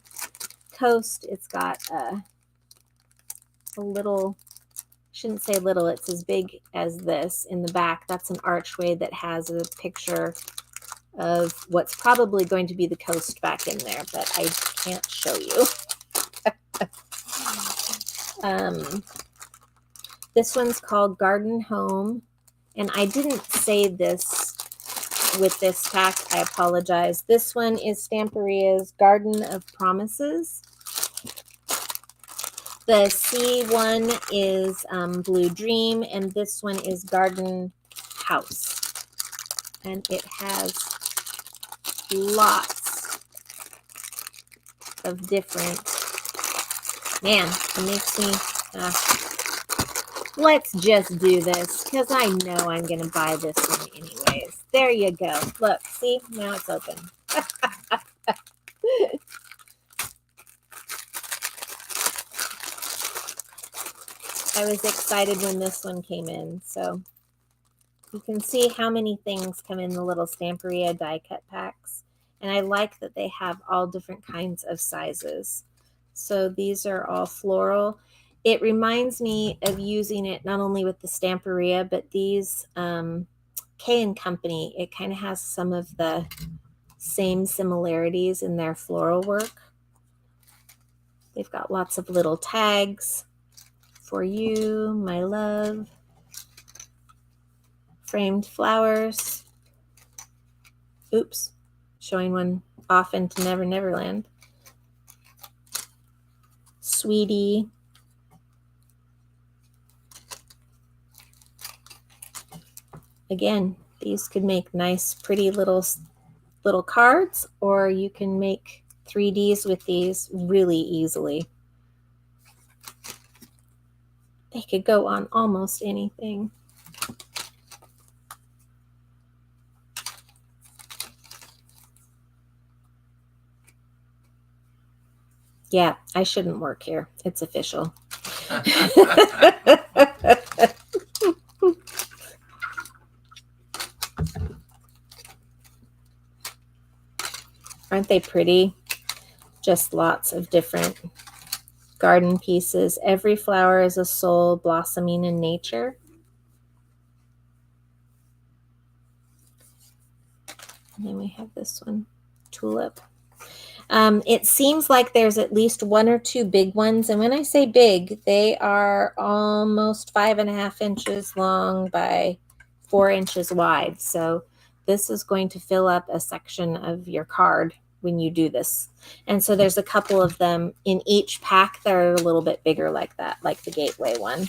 coast. It's got a little, shouldn't say little, it's as big as this in the back. That's an archway that has a picture of what's probably going to be the coast back in there, but I can't show you. This one's called Garden Home, and I didn't say this with this pack. I apologize. This one is Stamperia's Garden of Promises. The C one is Blue Dream, and this one is Garden House. And it has lots of different, man, it makes me, let's just do this because I know I'm going to buy this one anyways. There you go. Look, see, now it's open. I was excited when this one came in. So you can see how many things come in the little Stamperia die cut packs. And I like that they have all different kinds of sizes. So these are all floral. It reminds me of using it not only with the Stamperia, but these K & Company. It kind of has some of the same similarities in their floral work. They've got lots of little tags. For you, my love. Framed flowers. Oops. Showing one off into Never Neverland. Sweetie. Again, these could make nice, pretty little cards, or you can make 3Ds with these really easily. They could go on almost anything. Yeah, I shouldn't work here. It's official. Aren't they pretty? Just lots of different garden pieces. Every flower is a soul blossoming in nature. And then we have this one, tulip. It seems like there's at least 1 or 2 big ones. And when I say big, they are almost 5.5 inches long by 4 inches wide. So this is going to fill up a section of your card when you do this. And so there's a couple of them in each pack that are a little bit bigger like that, like the Gateway one.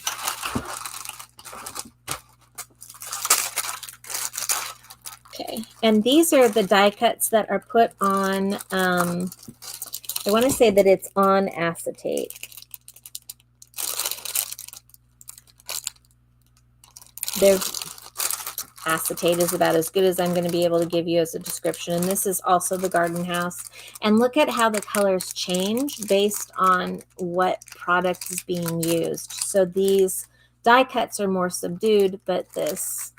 Okay, and these are the die cuts that are put on, I want to say that it's on acetate. Acetate is about as good as I'm going to be able to give you as a description. And this is also the Garden House. And look at how the colors change based on what product is being used. So these die cuts are more subdued, but this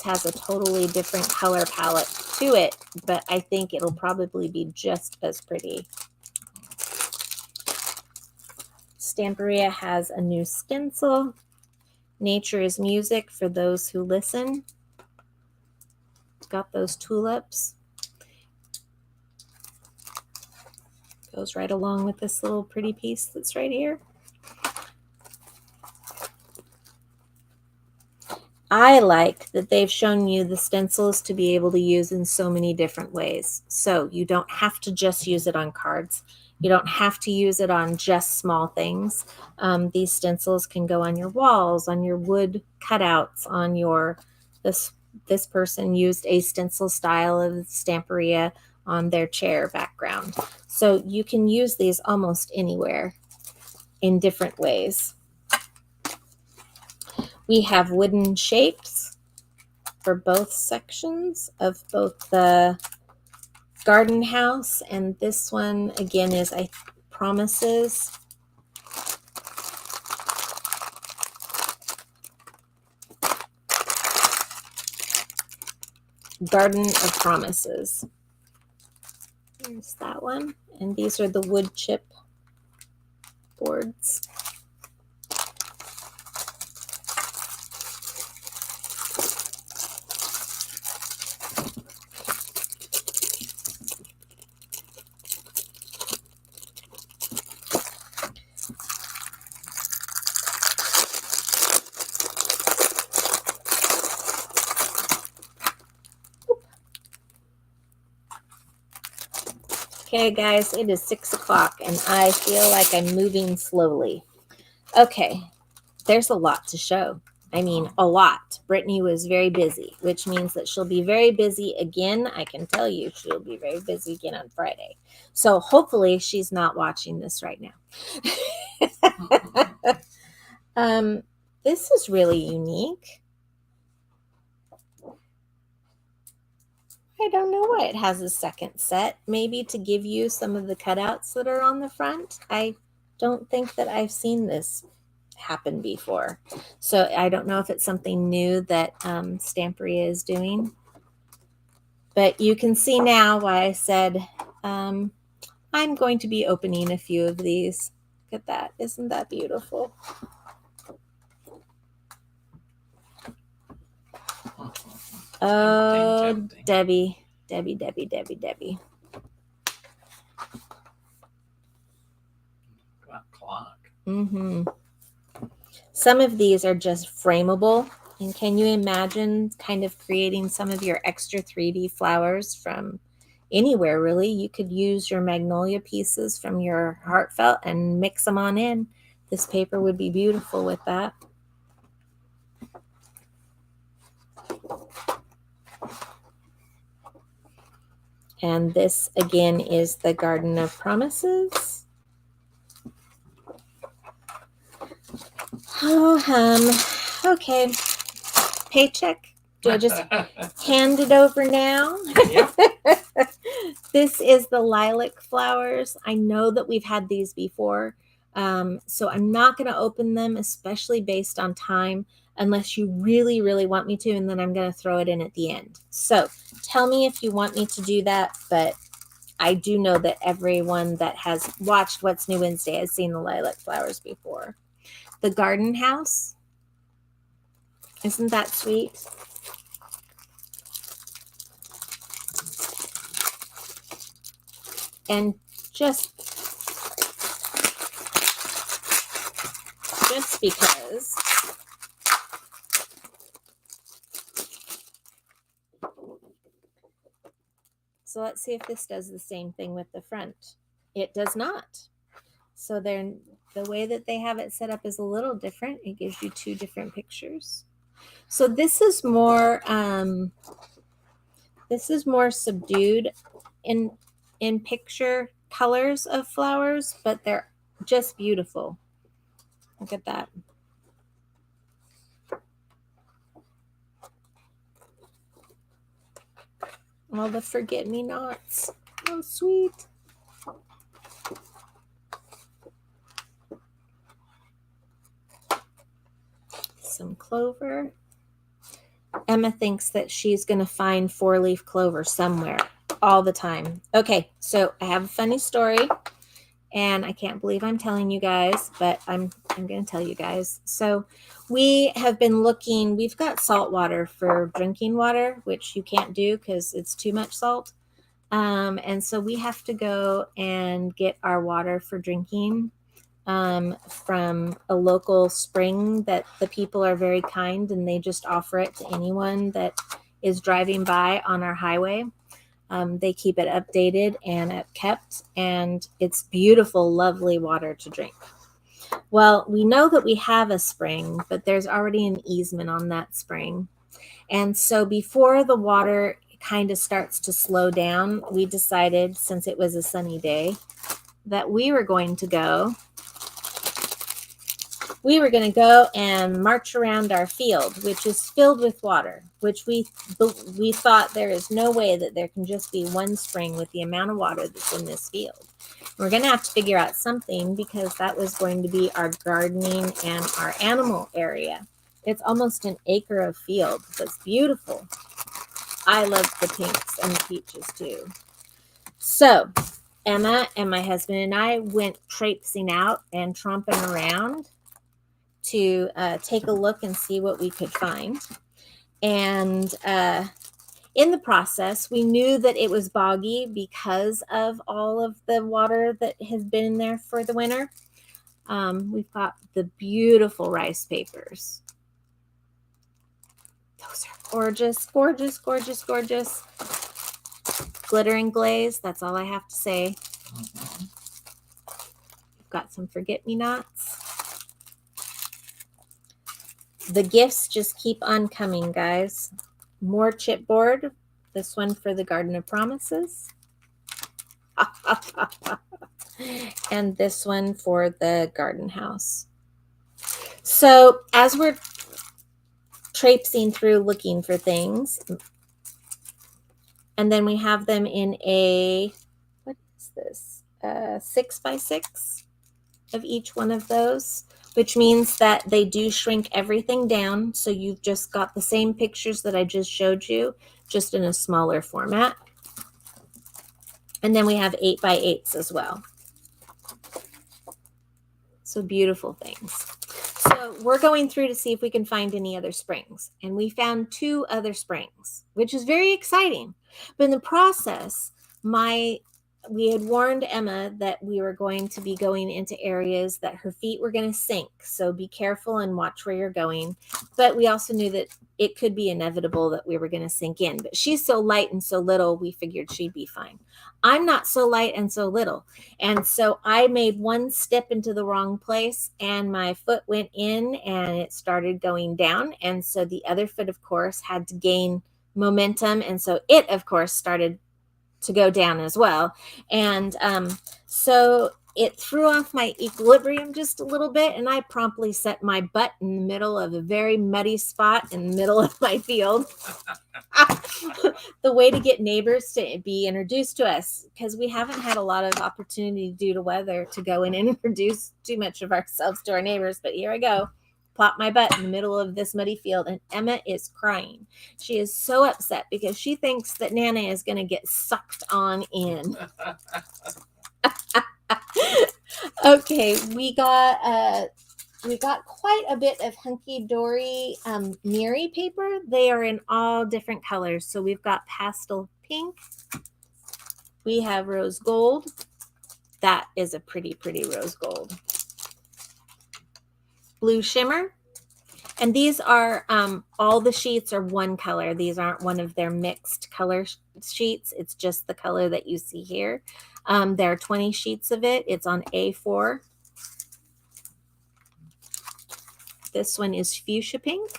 has a totally different color palette to it, but I think it'll probably be just as pretty. Stamperia has a new stencil. Nature is music for those who listen. Got those tulips. Goes right along with this little pretty piece that's right here. I like that they've shown you the stencils to be able to use in so many different ways. So you don't have to just use it on cards. You don't have to use it on just small things. These stencils can go on your walls, on your wood cutouts, on your, this person used a stencil style of Stamperia on their chair background. So you can use these almost anywhere in different ways. We have wooden shapes for both sections of both the garden house, and this one again is promises. Garden of Promises. Here's that one. And these are the wood chip boards. Okay, guys, it is 6 o'clock and I feel like I'm moving slowly. Okay, there's a lot to show. I mean, a lot. Brittany was very busy, which means that she'll be very busy again. I can tell you she'll be very busy again on Friday. So hopefully she's not watching this right now. This is really unique. I don't know why it has a second set. Maybe to give you some of the cutouts that are on the front. I don't think that I've seen this happen before. So I don't know if it's something new that Stamperia is doing. But you can see now why I said I'm going to be opening a few of these. Look at that. Isn't that beautiful? Oh, Debbie. Debbie. Clock. Some of these are just frameable. And can you imagine kind of creating some of your extra 3D flowers from anywhere, really? You could use your magnolia pieces from your heartfelt and mix them on in. This paper would be beautiful with that. And this, again, is the Garden of Promises. Oh, okay. Paycheck. Do I just hand it over now? Yep. This is the lilac flowers. I know that we've had these before. So I'm not going to open them, especially based on time, unless you really, really want me to, and then I'm going to throw it in at the end. So tell me if you want me to do that, but I do know that everyone that has watched What's New Wednesday has seen the lilac flowers before. The garden house. Isn't that sweet? And just because so let's see if this does the same thing with the front. It does not. So the way that they have it set up is a little different. It gives you two different pictures. So this is more subdued in picture colors of flowers, but they're just beautiful. Look at that. All the forget-me-nots. Oh, sweet. Some clover. Emma thinks that she's going to find 4-leaf clover somewhere all the time. Okay, so I have a funny story, and I can't believe I'm telling you guys, but I'm going to tell you guys. So we have been looking. We've got salt water for drinking water, which you can't do because it's too much salt. And so we have to go and get our water for drinking from a local spring that the people are very kind and they just offer it to anyone that is driving by on our highway. They keep it updated and kept, and it's beautiful, lovely water to drink. Well, we know that we have a spring, but there's already an easement on that spring. And so before the water kind of starts to slow down, we decided, since it was a sunny day, that we were going to go and march around our field, which is filled with water, which we thought there is no way that there can just be one spring with the amount of water that's in this field. We're going to have to figure out something, because that was going to be our gardening and our animal area. It's almost an acre of field. That's beautiful. I love the pinks and the peaches too. So Emma and my husband and I went traipsing out and tromping around to take a look and see what we could find. And in the process, we knew that it was boggy because of all of the water that has been in there for the winter. We've got the beautiful rice papers. Those are gorgeous, gorgeous, gorgeous, gorgeous. Glittering glaze, that's all I have to say. We've got some forget-me-nots. The gifts just keep on coming, guys. More chipboard. This one for the Garden of Promises. And this one for the garden house. So as we're traipsing through looking for things, and then we have them in a, what is this? 6x6 of each one of those, which means that they do shrink everything down. So you've just got the same pictures that I just showed you, just in a smaller format. And then we have 8x8s as well. So beautiful things. So we're going through to see if we can find any other springs. And we found 2 other springs, which is very exciting. But in the process, we had warned Emma that we were going to be going into areas that her feet were going to sink. So be careful and watch where you're going. But we also knew that it could be inevitable that we were going to sink in. But she's so light and so little, we figured she'd be fine. I'm not so light and so little. And so I made one step into the wrong place, and my foot went in and it started going down. And so the other foot, of course, had to gain momentum. And so it, of course, started to go down as well. And so it threw off my equilibrium just a little bit, and I promptly set my butt in the middle of a very muddy spot in the middle of my field. The way to get neighbors to be introduced to us, because we haven't had a lot of opportunity due to weather to go in and introduce too much of ourselves to our neighbors. But here I go. Plop my butt in the middle of this muddy field, and Emma is crying. She is so upset because she thinks that Nana is going to get sucked on in. Okay, we got quite a bit of hunky-dory Miri paper. They are in all different colors. So we've got pastel pink. We have rose gold. That is a pretty, pretty rose gold. Blue shimmer. And these are, all the sheets are one color. These aren't one of their mixed color sheets. It's just the color that you see here. There are 20 sheets of it. It's on A4. This one is fuchsia pink.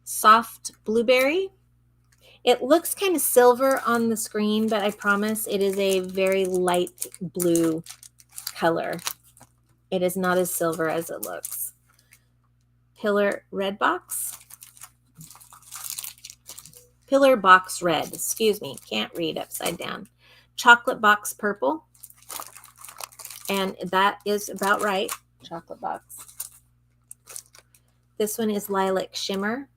Soft blueberry. It looks kind of silver on the screen, but I promise it is a very light blue color. It is not as silver as it looks. Pillar red box. Pillar box red, excuse me, can't read upside down. Chocolate box purple. And that is about right, chocolate box. This one is lilac shimmer.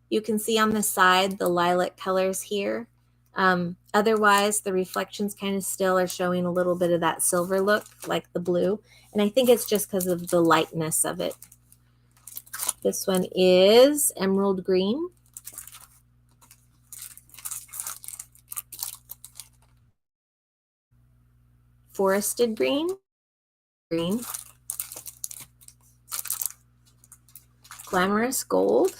You can see on the side the lilac colors here. Otherwise, the reflections kind of still are showing a little bit of that silver look, like the blue. And I think it's just because of the lightness of it. This one is emerald green. Forested green. Green. Glamorous gold.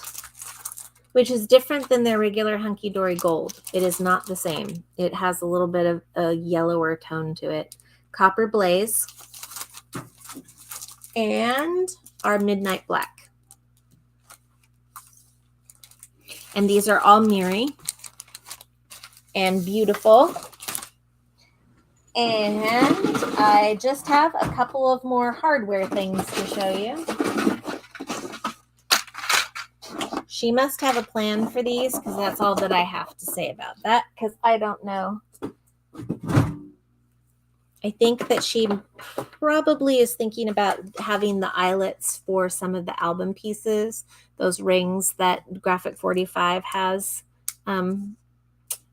which is different than their regular Hunky Dory Gold. It is not the same. It has a little bit of a yellower tone to it. Copper Blaze and our Midnight Black. And these are all mirrory and beautiful. And I just have a couple of more hardware things to show you. She must have a plan for these, because that's all that I have to say about that, because I don't know. I think that she probably is thinking about having the eyelets for some of the album pieces, those rings that Graphic 45 has.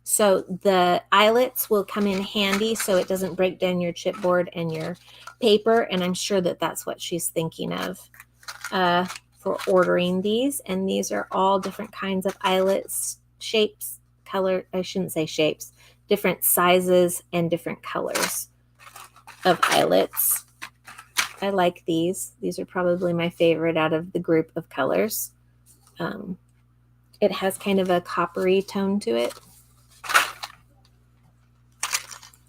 So the eyelets will come in handy so it doesn't break down your chipboard and your paper, and I'm sure that that's what she's thinking of for ordering these. And these are all different kinds of eyelets, shapes, color, I shouldn't say shapes, different sizes and different colors of eyelets. I like these. These are probably my favorite out of the group of colors. It has kind of a coppery tone to it.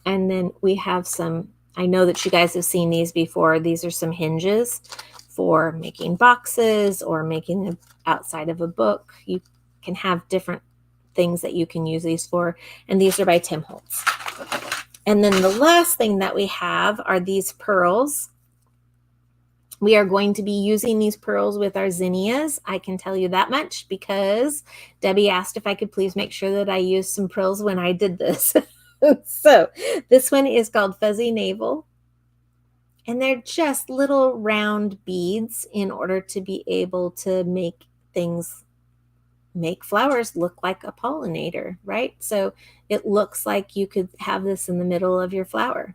And then we have some, I know that you guys have seen these before. These are some hinges for making boxes or making them outside of a book. You can have different things that you can use these for. And these are by Tim Holtz. And then the last thing that we have are these pearls. We are going to be using these pearls with our zinnias. I can tell you that much because Debbie asked if I could please make sure that I used some pearls when I did this. So this one is called Fuzzy Navel. And they're just little round beads in order to be able to make things, make flowers look like a pollinator, right? So it looks like you could have this in the middle of your flower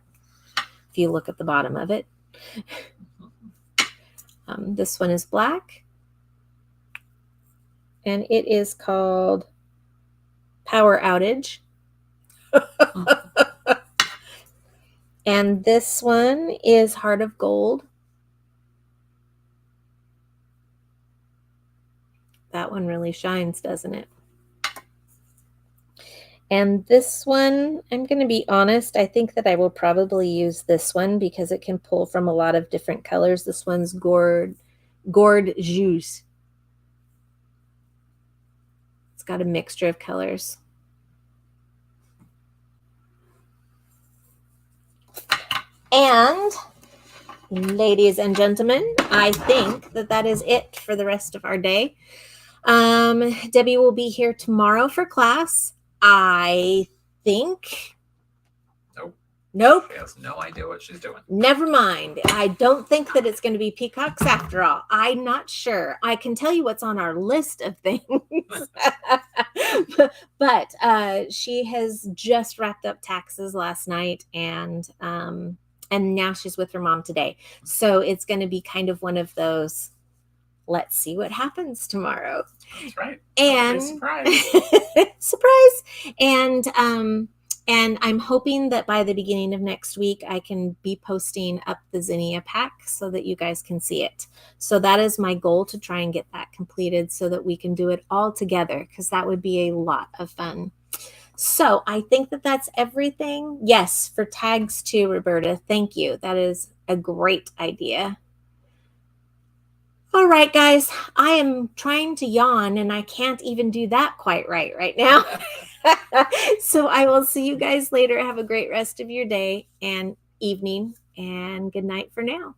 if you look at the bottom of it. This one is black, and it is called Power Outage. And this one is Heart of Gold. That one really shines, doesn't it? And this one, I'm going to be honest, I think that I will probably use this one because it can pull from a lot of different colors. This one's Gourd Juice. It's got a mixture of colors. And ladies and gentlemen, I think that that is it for the rest of our day. Debbie will be here tomorrow for class. I think. Nope. She has no idea what she's doing. Never mind. I don't think that it's going to be peacocks after all. I'm not sure. I can tell you what's on our list of things. But she has just wrapped up taxes last night, and now she's with her mom today. So it's going to be kind of one of those, let's see what happens tomorrow. That's right. And surprise. Surprise. And I'm hoping that by the beginning of next week, I can be posting up the zinnia pack so that you guys can see it. So that is my goal, to try and get that completed so that we can do it all together, because that would be a lot of fun. So I think that that's everything. Yes, for tags too, Roberta. Thank you. That is a great idea. All right, guys, I am trying to yawn and I can't even do that quite right now. So I will see you guys later. Have a great rest of your day and evening, and good night for now.